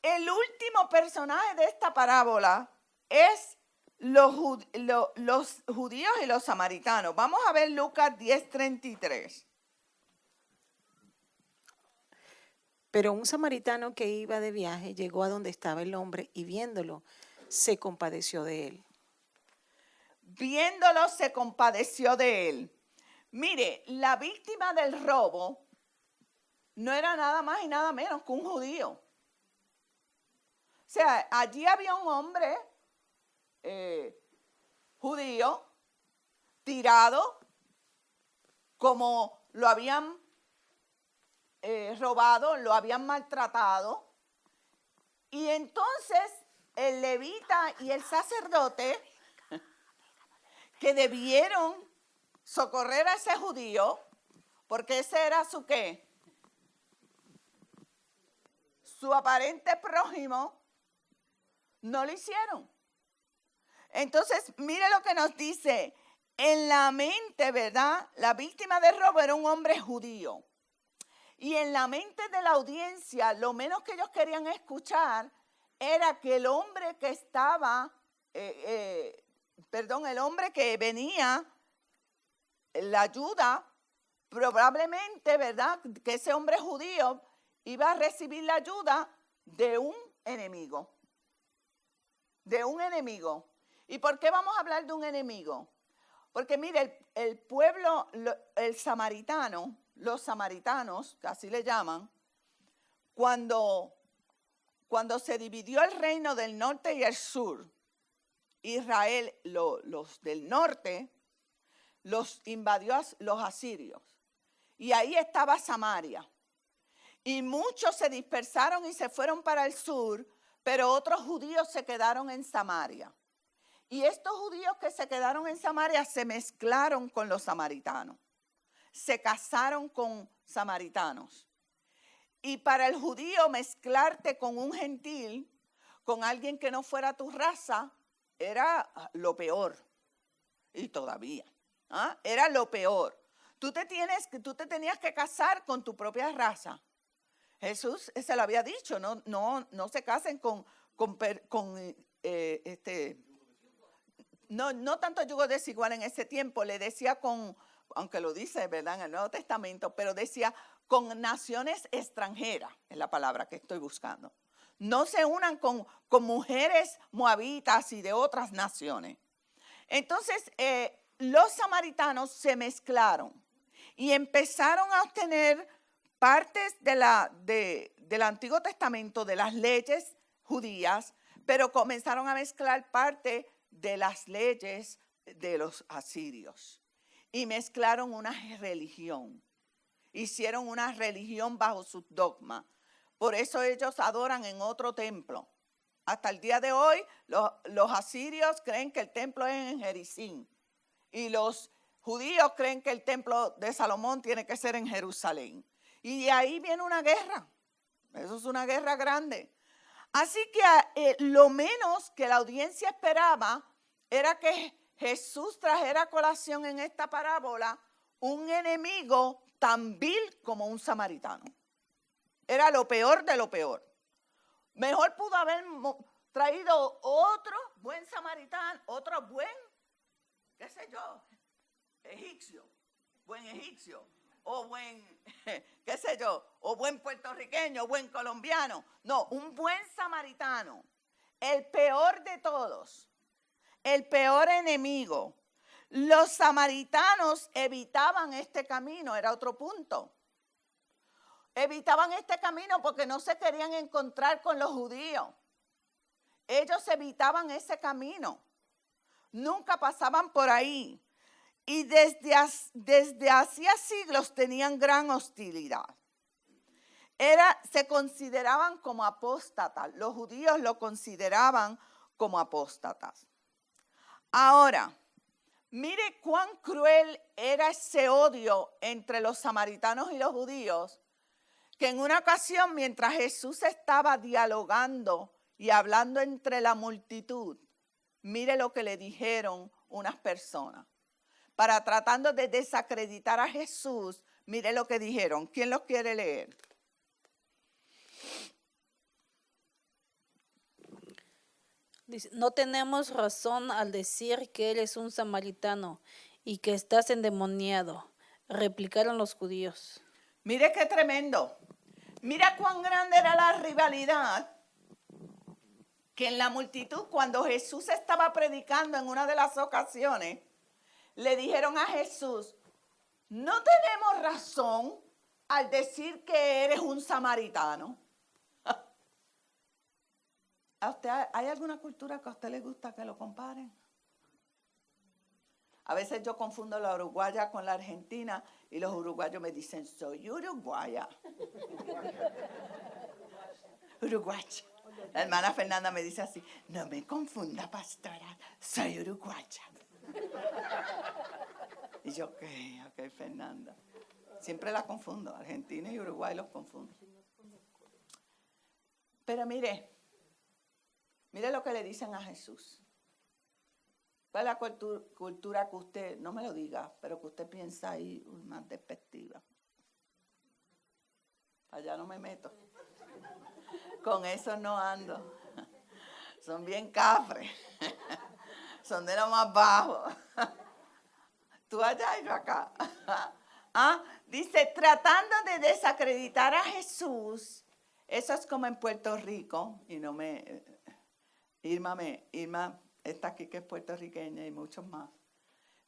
el último personaje de esta parábola es los judíos y los samaritanos. Vamos a ver Lucas 10:33. Pero un samaritano que iba de viaje llegó a donde estaba el hombre y viéndolo, se compadeció de él. Viéndolo, se compadeció de él. Mire, la víctima del robo no era nada más y nada menos que un judío. O sea, allí había un hombre judío tirado, como lo habían robado, lo habían maltratado. Y entonces el levita y el sacerdote, que debieron socorrer a ese judío, porque ese era su ¿qué? Su aparente prójimo, no lo hicieron. Entonces, mire lo que nos dice. En la mente, ¿verdad? La víctima de robo era un hombre judío. Y en la mente de la audiencia, lo menos que ellos querían escuchar era que el hombre que estaba, el hombre que venía, la ayuda, probablemente, ¿verdad? Que ese hombre judío iba a recibir la ayuda de un enemigo. De un enemigo. ¿Y por qué vamos a hablar de un enemigo? Porque mire, el pueblo, el samaritano, los samaritanos, que así le llaman, cuando se dividió el reino del norte y el sur, Israel, los del norte, los invadió los asirios. Y ahí estaba Samaria. Y muchos se dispersaron y se fueron para el sur, pero otros judíos se quedaron en Samaria. Y estos judíos que se quedaron en Samaria se mezclaron con los samaritanos. Se casaron con samaritanos. Y para el judío mezclarte con un gentil, con alguien que no fuera tu raza, era lo peor. Y todavía. Era lo peor. Tú te tenías que casar con tu propia raza. Jesús se lo había dicho, no se casen no tanto yugo desigual en ese tiempo, le decía aunque lo dice, ¿verdad?, en el Nuevo Testamento, pero decía con naciones extranjeras, es la palabra que estoy buscando. No se unan con mujeres moabitas y de otras naciones. Entonces, los samaritanos se mezclaron y empezaron a obtener partes del Antiguo Testamento, de las leyes judías, pero comenzaron a mezclar parte de las leyes de los asirios. Y mezclaron una religión. Hicieron una religión bajo sus dogmas. Por eso ellos adoran en otro templo. Hasta el día de hoy, los asirios creen que el templo es en Jericín. Y los judíos creen que el templo de Salomón tiene que ser en Jerusalén. Y de ahí viene una guerra. Eso es una guerra grande. Así que lo menos que la audiencia esperaba era que Jesús trajera a colación en esta parábola un enemigo tan vil como un samaritano. Era lo peor de lo peor. Mejor pudo haber traído otro buen samaritano, otro buen, qué sé yo, buen egipcio, o buen, qué sé yo, o buen puertorriqueño, buen colombiano. No, un buen samaritano, el peor de todos, el peor enemigo. Los samaritanos evitaban este camino, era otro punto. Evitaban este camino porque no se querían encontrar con los judíos. Ellos evitaban ese camino. Nunca pasaban por ahí. Y desde hacía siglos tenían gran hostilidad. Se consideraban como apóstatas. Los judíos lo consideraban como apóstatas. Ahora, mire cuán cruel era ese odio entre los samaritanos y los judíos, que en una ocasión, mientras Jesús estaba dialogando y hablando entre la multitud, mire lo que le dijeron unas personas. Tratando de desacreditar a Jesús, mire lo que dijeron. ¿Quién los quiere leer? Dice, no tenemos razón al decir que él es un samaritano y que estás endemoniado, replicaron los judíos. Mire qué tremendo. Mira cuán grande era la rivalidad que en la multitud, cuando Jesús estaba predicando en una de las ocasiones, le dijeron a Jesús, no tenemos razón al decir que eres un samaritano. ¿A usted hay alguna cultura que a usted le gusta que lo comparen? A veces yo confundo la uruguaya con la argentina y los uruguayos me dicen, soy uruguaya. Uruguaya. La hermana Fernanda me dice así, no me confunda, pastora, soy uruguaya. Y yo, ok, Fernanda. Siempre la confundo, Argentina y Uruguay los confundo. Pero mire lo que le dicen a Jesús. ¿Cuál es la cultura que usted, no me lo diga, pero que usted piensa ahí más despectiva? Allá no me meto. Con eso no ando. Son bien cafres. Son de lo más bajo. Tú allá y yo acá. Dice, tratando de desacreditar a Jesús. Eso es como en Puerto Rico. Y no me... Irma esta aquí que es puertorriqueña y muchos más.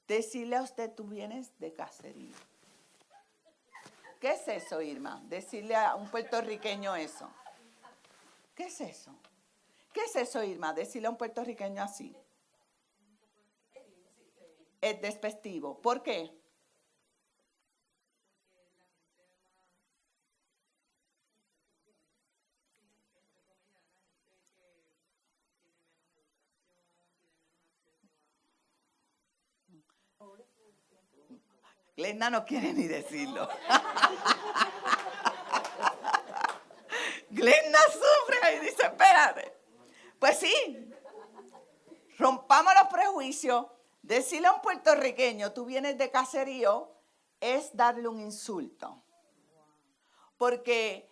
Decirle a usted, tú vienes de cacería. ¿Qué es eso, Irma? Decirle a un puertorriqueño eso. ¿Qué es eso? ¿Qué es eso, Irma? Decirle a un puertorriqueño así. Es despectivo. ¿Por qué? Glenda no quiere ni decirlo. Glenda sufre y dice, espérate. Pues sí, rompamos los prejuicios. Decirle a un puertorriqueño, tú vienes de caserío, es darle un insulto. Porque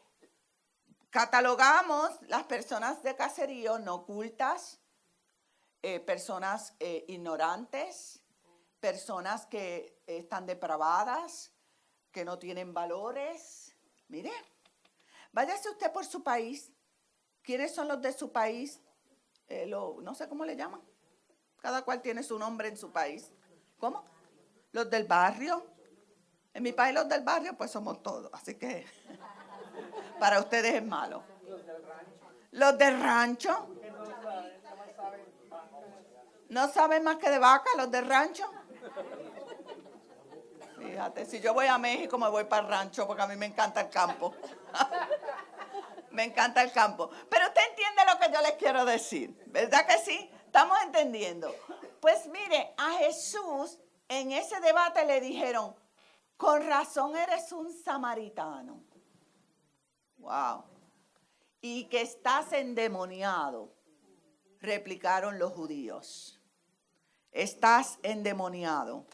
catalogamos las personas de caserío no cultas, personas ignorantes, personas que están depravadas, que no tienen valores. Mire, váyase usted por su país. ¿Quiénes son los de su país? No sé cómo le llaman. Cada cual tiene su nombre en su país. ¿Cómo? Los del barrio. En mi país los del barrio pues somos todos. Así que para ustedes es malo. Los del rancho. ¿No saben más que de vaca los del rancho? Fíjate, si yo voy a México me voy para el rancho porque a mí me encanta el campo. Me encanta el campo. Pero usted entiende lo que yo les quiero decir, ¿verdad que sí? ¿Estamos entendiendo? Pues mire, a Jesús en ese debate le dijeron, con razón eres un samaritano. Wow. Y que estás endemoniado, replicaron los judíos. Estás endemoniado.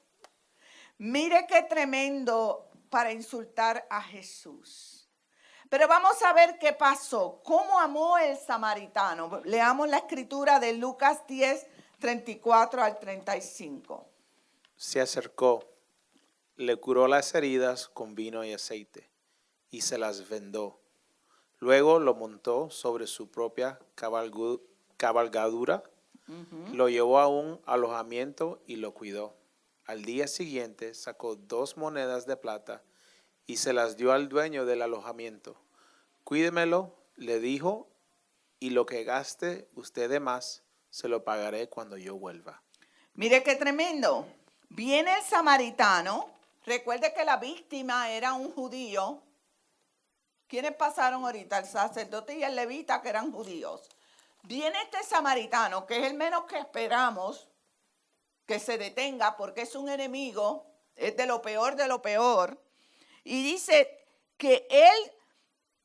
Mire qué tremendo para insultar a Jesús. Pero vamos a ver qué pasó. ¿Cómo amó el samaritano? Leamos la escritura de Lucas 10, 34 al 35. Se acercó, le curó las heridas con vino y aceite y se las vendó. Luego lo montó sobre su propia cabalgadura, lo llevó a un alojamiento y lo cuidó. Al día siguiente sacó 2 monedas de plata y se las dio al dueño del alojamiento. Cuídemelo, le dijo, y lo que gaste usted de más, se lo pagaré cuando yo vuelva. Mire qué tremendo. Viene el samaritano. Recuerde que la víctima era un judío. ¿Quiénes pasaron ahorita? El sacerdote y el levita, que eran judíos. Viene este samaritano, que es el menos que esperamos que se detenga, porque es un enemigo, es de lo peor. Y dice que él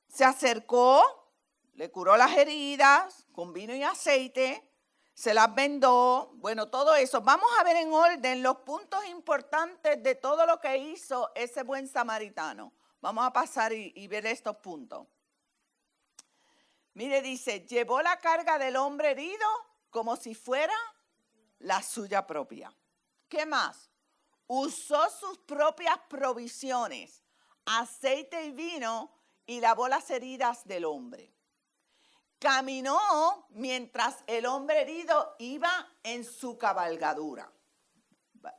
se acercó, le curó las heridas con vino y aceite, se las vendó, bueno, todo eso. Vamos a ver en orden los puntos importantes de todo lo que hizo ese buen samaritano. Vamos a pasar y ver estos puntos. Mire, dice, llevó la carga del hombre herido como si fuera la suya propia. ¿Qué más? Usó sus propias provisiones, aceite y vino, y lavó las heridas del hombre. Caminó mientras el hombre herido iba en su cabalgadura.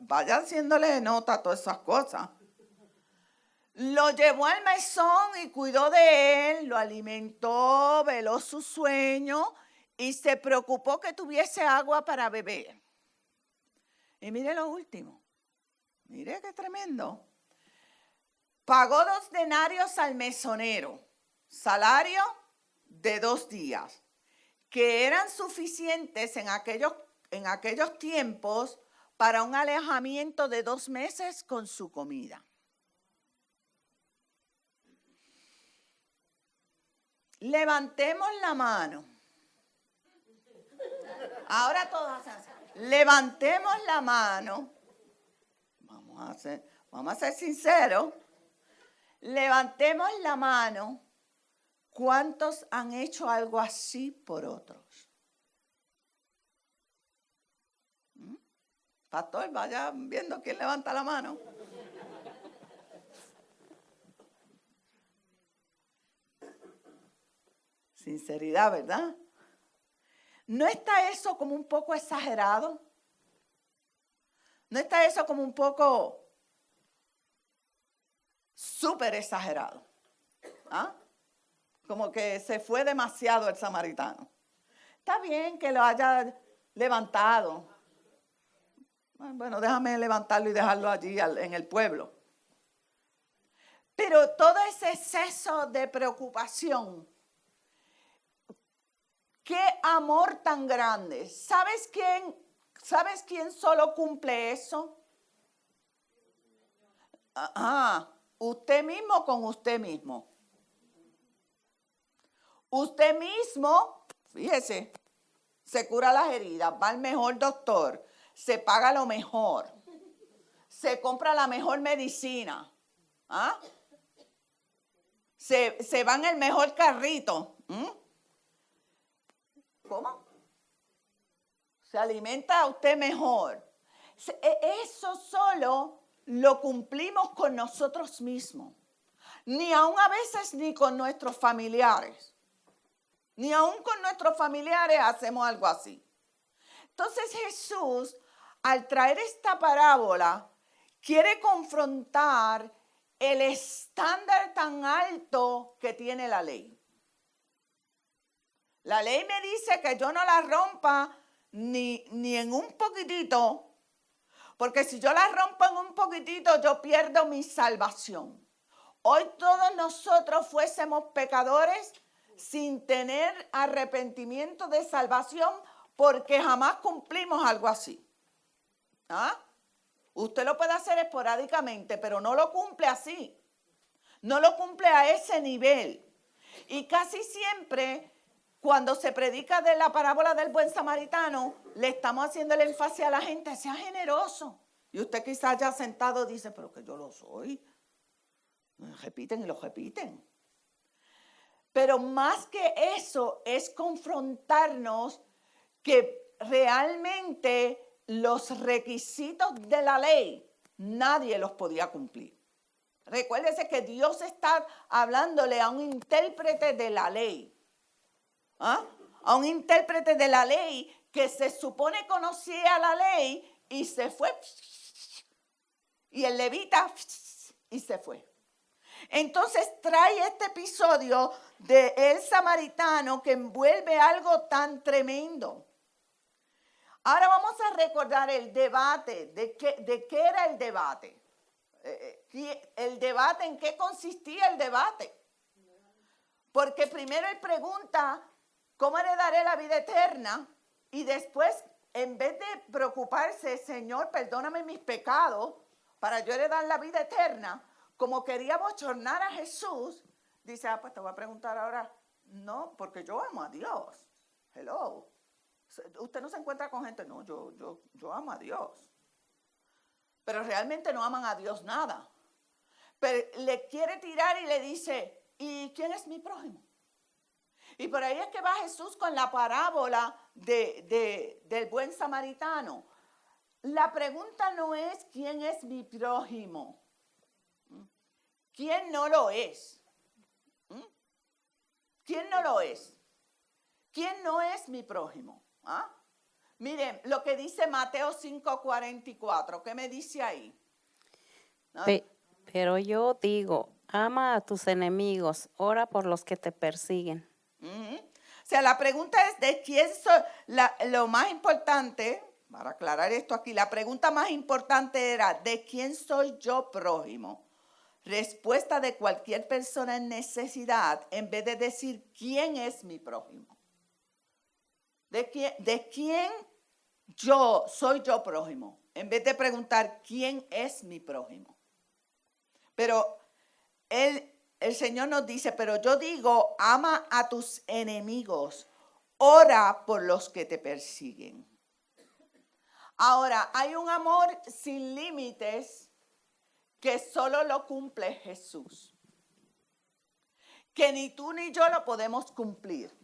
Vaya haciéndole nota a todas esas cosas. Lo llevó al mesón y cuidó de él, lo alimentó, veló su sueño y se preocupó que tuviese agua para beber. Y mire lo último, mire qué tremendo. Pagó 2 denarios al mesonero, salario de 2 días, que eran suficientes en aquellos tiempos para un alojamiento de 2 meses con su comida. Levantemos la mano. Ahora todos hacen así. Levantemos la mano. Vamos a ser sinceros. Levantemos la mano. ¿Cuántos han hecho algo así por otros? Pastor, vaya viendo quién levanta la mano. Sinceridad, ¿verdad? ¿No está eso como un poco exagerado? ¿No está eso como un poco súper exagerado? ¿Ah? Como que se fue demasiado el samaritano. Está bien que lo haya levantado. Bueno, déjame levantarlo y dejarlo allí en el pueblo. Pero todo ese exceso de preocupación, qué amor tan grande. ¿Sabes quién solo cumple eso? Usted mismo con usted mismo. Usted mismo, fíjese, se cura las heridas, va al mejor doctor, se paga lo mejor, se compra la mejor medicina, se va en el mejor carrito. ¿Cómo? Se alimenta usted mejor. Eso solo lo cumplimos con nosotros mismos. Ni aun a veces ni con nuestros familiares. Ni aun con nuestros familiares hacemos algo así. Entonces Jesús, al traer esta parábola, quiere confrontar el estándar tan alto que tiene la ley. La ley me dice que yo no la rompa ni en un poquitito, porque si yo la rompo en un poquitito, yo pierdo mi salvación. Hoy todos nosotros fuésemos pecadores sin tener arrepentimiento de salvación, porque jamás cumplimos algo así. Usted lo puede hacer esporádicamente, pero no lo cumple así. No lo cumple a ese nivel. Y casi siempre, cuando se predica de la parábola del buen samaritano, le estamos haciendo el énfasis a la gente, sea generoso. Y usted quizás ya sentado dice, pero que yo lo soy. Repiten y lo repiten. Pero más que eso es confrontarnos que realmente los requisitos de la ley nadie los podía cumplir. Recuérdese que Dios está hablándole a un intérprete de la ley. A un intérprete de la ley que se supone conocía la ley y se fue. Y el levita y se fue. Entonces trae este episodio de el samaritano que envuelve algo tan tremendo. Ahora vamos a recordar el debate, de qué era el debate. El debate, ¿en qué consistía el debate? Porque primero él pregunta, ¿cómo heredaré la vida eterna? Y después, en vez de preocuparse, Señor, perdóname mis pecados para yo heredar la vida eterna, como quería bochornar a Jesús, dice, pues te voy a preguntar ahora, no, porque yo amo a Dios. Hello. Usted no se encuentra con gente, no, yo amo a Dios. Pero realmente no aman a Dios nada. Pero le quiere tirar y le dice, ¿y quién es mi prójimo? Y por ahí es que va Jesús con la parábola del buen samaritano. La pregunta no es quién es mi prójimo. ¿Quién no lo es? ¿Quién no lo es? ¿Quién no es mi prójimo? Miren, lo que dice Mateo 5:44, ¿qué me dice ahí? Pero yo digo, ama a tus enemigos, ora por los que te persiguen. O sea, la pregunta es de quién soy. Lo más importante, para aclarar esto aquí, la pregunta más importante era, ¿de quién soy yo prójimo? Respuesta de cualquier persona en necesidad, en vez de decir quién es mi prójimo. ¿De quién soy yo prójimo? En vez de preguntar quién es mi prójimo. Pero el Señor nos dice, pero yo digo, ama a tus enemigos, ora por los que te persiguen. Ahora, hay un amor sin límites que solo lo cumple Jesús. Que ni tú ni yo lo podemos cumplir.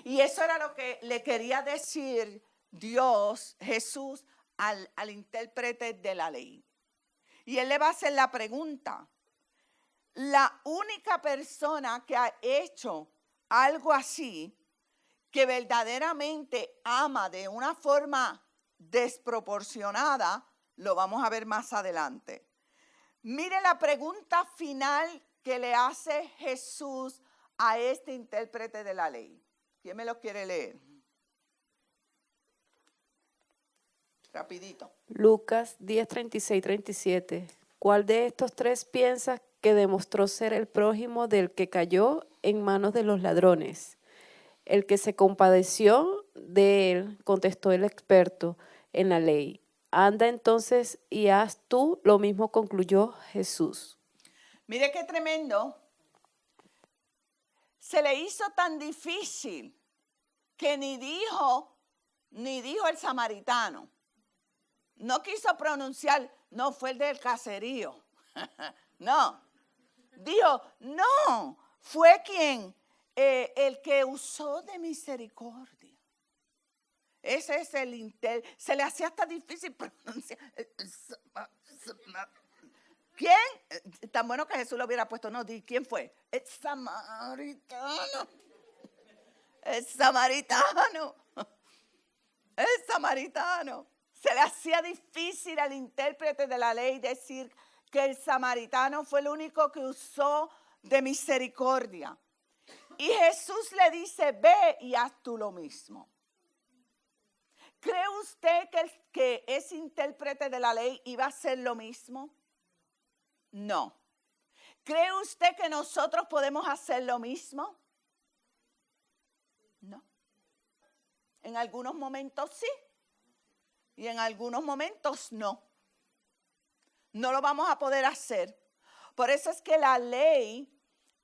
Y eso era lo que le quería decir Dios, Jesús, al intérprete de la ley. Y él le va a hacer la pregunta. La única persona que ha hecho algo así, que verdaderamente ama de una forma desproporcionada, lo vamos a ver más adelante. Mire la pregunta final que le hace Jesús a este intérprete de la ley. ¿Quién me lo quiere leer? Rapidito. Lucas 10, 36, 37. ¿Cuál de estos tres piensas que demostró ser el prójimo del que cayó en manos de los ladrones? El que se compadeció de él, contestó el experto en la ley. Anda entonces y haz tú lo mismo, concluyó Jesús. Mire qué tremendo. Se le hizo tan difícil que ni dijo el samaritano. No quiso pronunciar, no fue el del caserío. No. Dijo, no, fue quien, el que usó de misericordia. Ese es se le hacía hasta difícil pronunciar. ¿Quién? Tan bueno que Jesús lo hubiera puesto, no, ¿quién fue? El samaritano. El samaritano. El samaritano. Se le hacía difícil al intérprete de la ley decir que el samaritano fue el único que usó de misericordia. Y Jesús le dice, ve y haz tú lo mismo. ¿Cree usted que ese intérprete de la ley iba a hacer lo mismo? No. ¿Cree usted que nosotros podemos hacer lo mismo? No. En algunos momentos sí. Y en algunos momentos no. No lo vamos a poder hacer. Por eso es que la ley,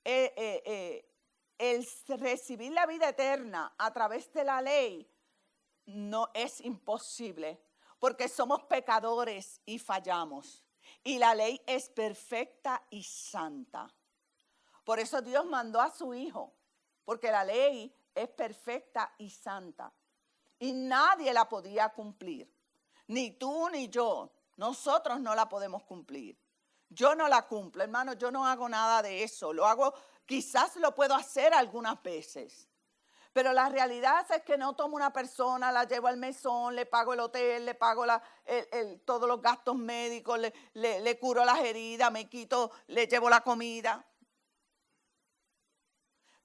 el recibir la vida eterna a través de la ley, no es imposible. Porque somos pecadores y fallamos. Y la ley es perfecta y santa. Por eso Dios mandó a su Hijo. Porque la ley es perfecta y santa. Y nadie la podía cumplir. Ni tú ni yo. Nosotros no la podemos cumplir. Yo no la cumplo, hermano. Yo no hago nada de eso. Lo hago, quizás lo puedo hacer algunas veces. Pero la realidad es que no tomo una persona, la llevo al mesón, le pago el hotel, le pago todos los gastos médicos, le curo las heridas, me quito, le llevo la comida.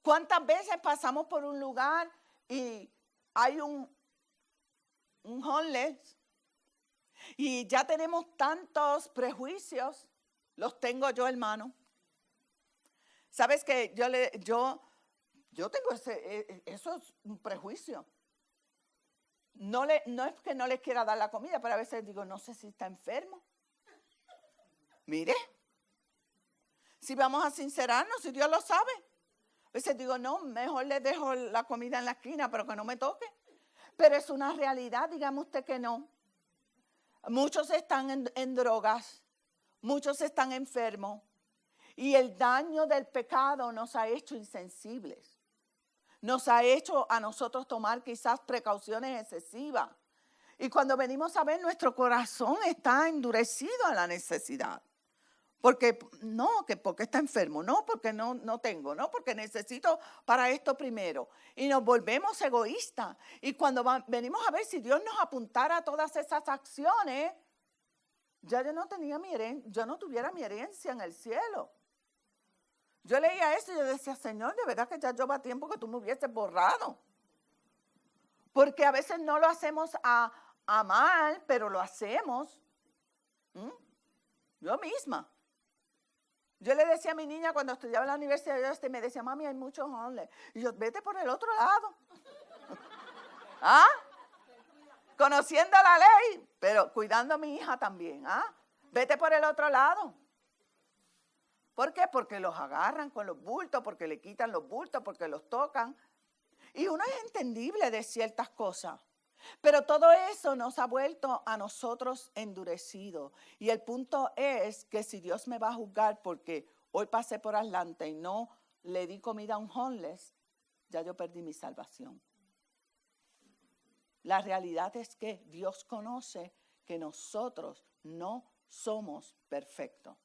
¿Cuántas veces pasamos por un lugar y hay un homeless y ya tenemos tantos prejuicios? Los tengo yo, hermano. ¿Sabes que yo tengo eso es un prejuicio? No es que no les quiera dar la comida, pero a veces digo, no sé si está enfermo. Mire, si vamos a sincerarnos, si Dios lo sabe. A veces digo, no, mejor les dejo la comida en la esquina, pero que no me toque. Pero es una realidad, dígame usted que no. Muchos están en drogas, muchos están enfermos. Y el daño del pecado nos ha hecho insensibles. Nos ha hecho a nosotros tomar quizás precauciones excesivas. Y cuando venimos a ver, nuestro corazón está endurecido a la necesidad. Porque porque está enfermo, no, porque no tengo, no, porque necesito para esto primero. Y nos volvemos egoístas. Y cuando venimos a ver, si Dios nos apuntara a todas esas acciones, ya yo no tuviera mi herencia en el cielo. Yo leía eso y yo decía, Señor, de verdad que ya lleva tiempo que tú me hubieses borrado. Porque a veces no lo hacemos a mal, pero lo hacemos. Yo misma. Yo le decía a mi niña cuando estudiaba en la universidad, me decía, mami, hay muchos hombres. Y yo, vete por el otro lado. ¿Ah? Conociendo la ley, pero cuidando a mi hija también. ¿Ah? Vete por el otro lado. ¿Por qué? Porque los agarran con los bultos, porque le quitan los bultos, porque los tocan. Y uno es entendible de ciertas cosas. Pero todo eso nos ha vuelto a nosotros endurecidos. Y el punto es que si Dios me va a juzgar porque hoy pasé por Atlanta y no le di comida a un homeless, ya yo perdí mi salvación. La realidad es que Dios conoce que nosotros no somos perfectos.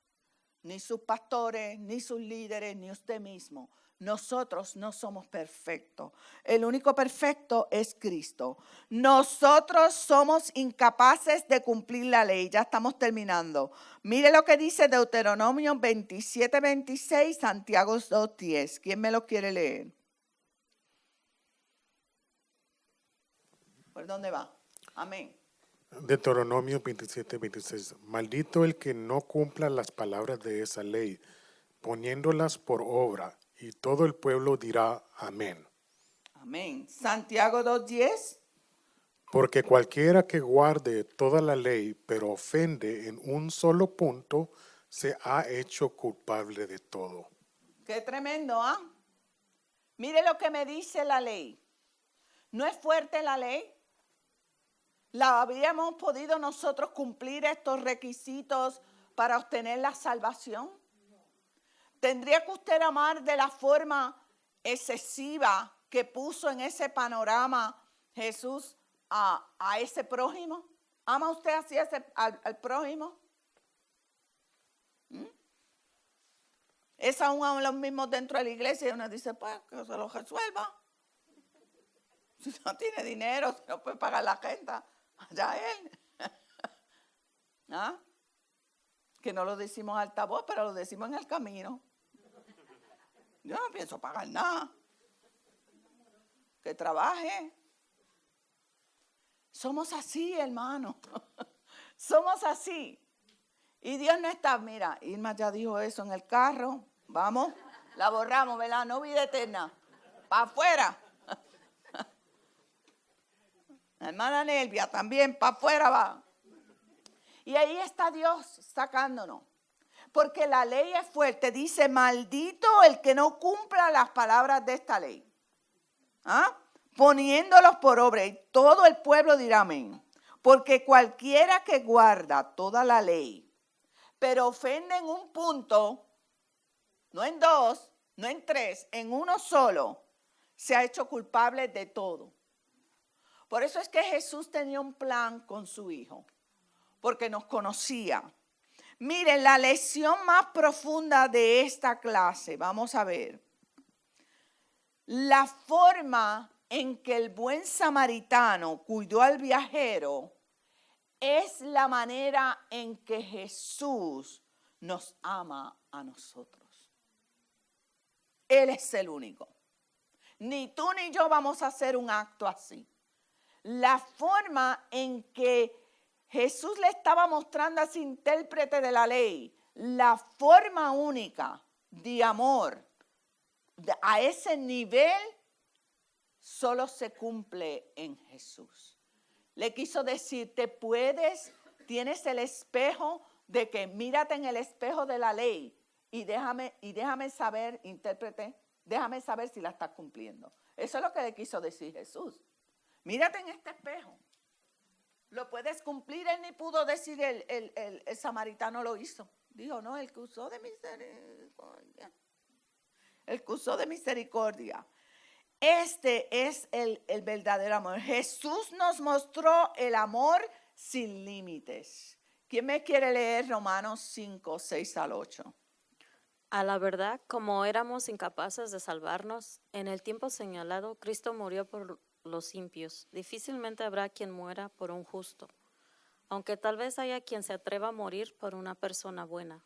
ni sus pastores, ni sus líderes, ni usted mismo. Nosotros no somos perfectos. El único perfecto es Cristo. Nosotros somos incapaces de cumplir la ley. Ya estamos terminando. Mire lo que dice Deuteronomio 27:26, Santiago 2:10. ¿Quién me lo quiere leer? ¿Por dónde va? Amén. Deuteronomio 27:26. Maldito el que no cumpla las palabras de esa ley, poniéndolas por obra. Y todo el pueblo dirá amén. Amén. Santiago 2:10. Porque cualquiera que guarde toda la ley, pero ofende en un solo punto, se ha hecho culpable de todo. Qué tremendo, ¿ah? Mire lo que me dice la ley. ¿No es fuerte la ley? ¿La habríamos podido nosotros cumplir estos requisitos para obtener la salvación? ¿Tendría que usted amar de la forma excesiva que puso en ese panorama Jesús a ese prójimo? ¿Ama usted así al prójimo? Es aún a los mismos dentro de la iglesia y uno dice, pues que se lo resuelva. Si no tiene dinero, si no puede pagar la renta, allá él. ¿Ah? Que no lo decimos a altavoz, pero lo decimos en el camino. Yo no pienso pagar nada. Que trabaje. Somos así, hermano. Somos así. Y Dios no está, mira, Irma ya dijo eso en el carro. Vamos, la borramos, ¿verdad? No vida eterna. Para afuera. La hermana Nelvia también, para afuera va. Y ahí está Dios sacándonos. Porque la ley es fuerte. Dice, maldito el que no cumpla las palabras de esta ley. ¿Ah? Poniéndolos por obra. Y todo el pueblo dirá amén. Porque cualquiera que guarda toda la ley, pero ofende en un punto, no en dos, no en tres, en uno solo, se ha hecho culpable de todo. Por eso es que Jesús tenía un plan con su Hijo. Porque nos conocía. Miren, la lección más profunda de esta clase, vamos a ver. La forma en que el buen samaritano cuidó al viajero es la manera en que Jesús nos ama a nosotros. Él es el único. Ni tú ni yo vamos a hacer un acto así. La forma en que Jesús le estaba mostrando a ese intérprete de la ley la forma única de amor a ese nivel solo se cumple en Jesús. Le quiso decir, tienes el espejo de que mírate en el espejo de la ley y déjame saber, intérprete, déjame saber si la estás cumpliendo. Eso es lo que le quiso decir Jesús. Mírate en este espejo. ¿Lo puedes cumplir? Él ni pudo decir el samaritano lo hizo. Dijo, no, el que usó de misericordia. El que usó de misericordia. Este es el verdadero amor. Jesús nos mostró el amor sin límites. ¿Quién me quiere leer Romanos 5, 6 al 8? A la verdad, como éramos incapaces de salvarnos, en el tiempo señalado, Cristo murió por los impios. Difícilmente habrá quien muera por un justo, aunque tal vez haya quien se atreva a morir por una persona buena.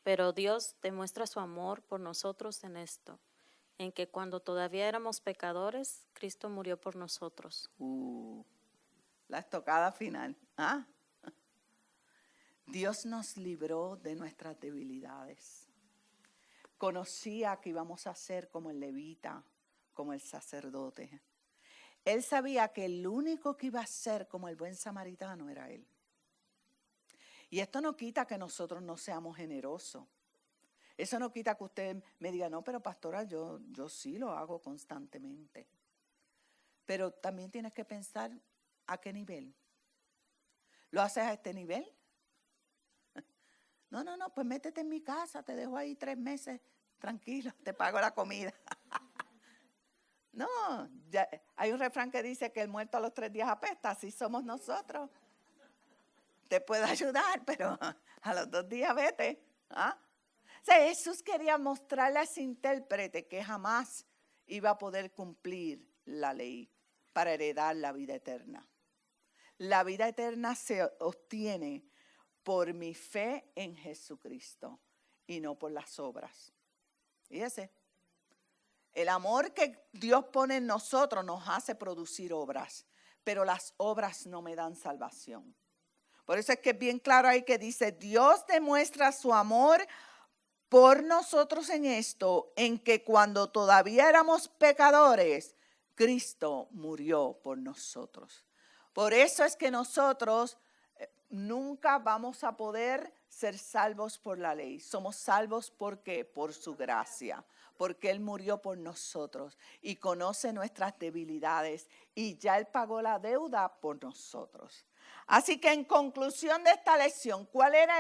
Pero Dios demuestra su amor por nosotros en esto, en que cuando todavía éramos pecadores, Cristo murió por nosotros. La estocada final. ¿Ah? Dios nos libró de nuestras debilidades. Conocía que íbamos a ser como el levita, como el sacerdote. Él sabía que el único que iba a ser como el buen samaritano era él. Y esto no quita que nosotros no seamos generosos. Eso no quita que usted me diga, no, pero pastora, yo sí lo hago constantemente. Pero también tienes que pensar a qué nivel. ¿Lo haces a este nivel? No, pues métete en mi casa, te dejo ahí 3 meses, tranquilo, te pago la comida. No, ya, hay un refrán que dice que el muerto a los 3 días apesta, así somos nosotros. Te puedo ayudar, pero a los 2 días vete. ¿Ah? O sea, Jesús quería mostrarle a ese intérprete que jamás iba a poder cumplir la ley para heredar la vida eterna. La vida eterna se obtiene por mi fe en Jesucristo y no por las obras. Fíjese, el amor que Dios pone en nosotros nos hace producir obras, pero las obras no me dan salvación. Por eso es que es bien claro ahí que dice, Dios demuestra su amor por nosotros en esto, en que cuando todavía éramos pecadores, Cristo murió por nosotros. Por eso es que nosotros nunca vamos a poder ser salvos por la ley. Somos salvos ¿por qué? Por su gracia, porque Él murió por nosotros y conoce nuestras debilidades y ya Él pagó la deuda por nosotros. Así que en conclusión de esta lección, ¿cuál era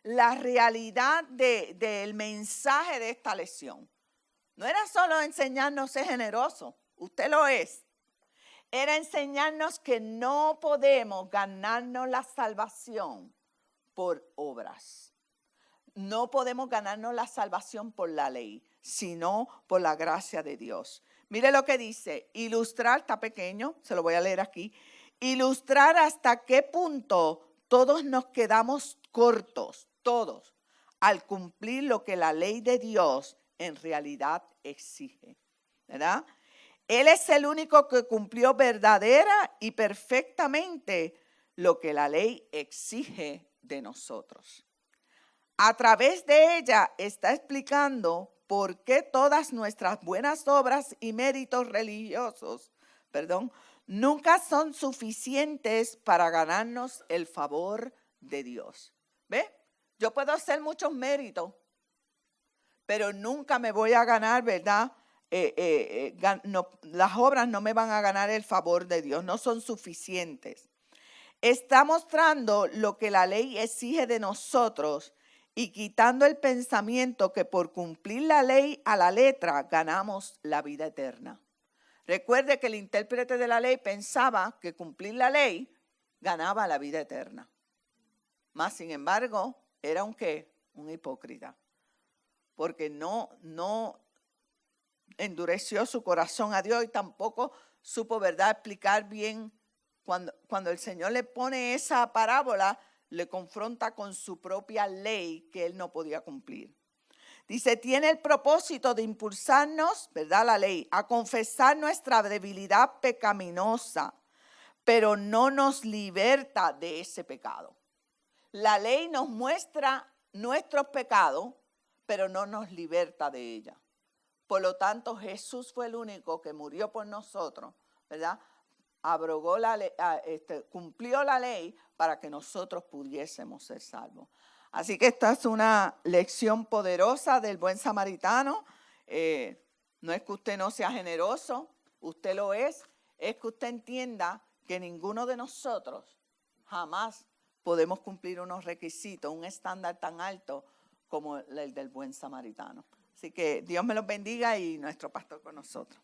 la realidad del mensaje de esta lección? No era solo enseñarnos a ser generosos, usted lo es. Era enseñarnos que no podemos ganarnos la salvación por obras. No podemos ganarnos la salvación por la ley, sino por la gracia de Dios. Mire lo que dice, ilustrar, está pequeño, se lo voy a leer aquí. Ilustrar hasta qué punto todos nos quedamos cortos, todos, al cumplir lo que la ley de Dios en realidad exige, ¿verdad? Él es el único que cumplió verdadera y perfectamente lo que la ley exige de nosotros. A través de ella está explicando por qué todas nuestras buenas obras y méritos religiosos, nunca son suficientes para ganarnos el favor de Dios. ¿Ve? Yo puedo hacer muchos méritos, pero nunca me voy a ganar, ¿verdad? Las obras no me van a ganar el favor de Dios, no son suficientes. Está mostrando lo que la ley exige de nosotros y quitando el pensamiento que por cumplir la ley a la letra ganamos la vida eterna. Recuerde que el intérprete de la ley pensaba que cumplir la ley ganaba la vida eterna. Mas, sin embargo, era un ¿qué? Un hipócrita. Porque no endureció su corazón a Dios y tampoco supo, ¿verdad?, explicar bien. Cuando el Señor le pone esa parábola, le confronta con su propia ley que él no podía cumplir. Dice, tiene el propósito de impulsarnos, ¿verdad?, la ley, a confesar nuestra debilidad pecaminosa, pero no nos liberta de ese pecado. La ley nos muestra nuestros pecados, pero no nos liberta de ella. Por lo tanto, Jesús fue el único que murió por nosotros, ¿verdad? Abrogó la ley, cumplió la ley para que nosotros pudiésemos ser salvos. Así que esta es una lección poderosa del buen samaritano. No es que usted no sea generoso, usted lo es que usted entienda que ninguno de nosotros jamás podemos cumplir unos requisitos, un estándar tan alto como el del buen samaritano. Así que Dios me los bendiga y nuestro pastor con nosotros.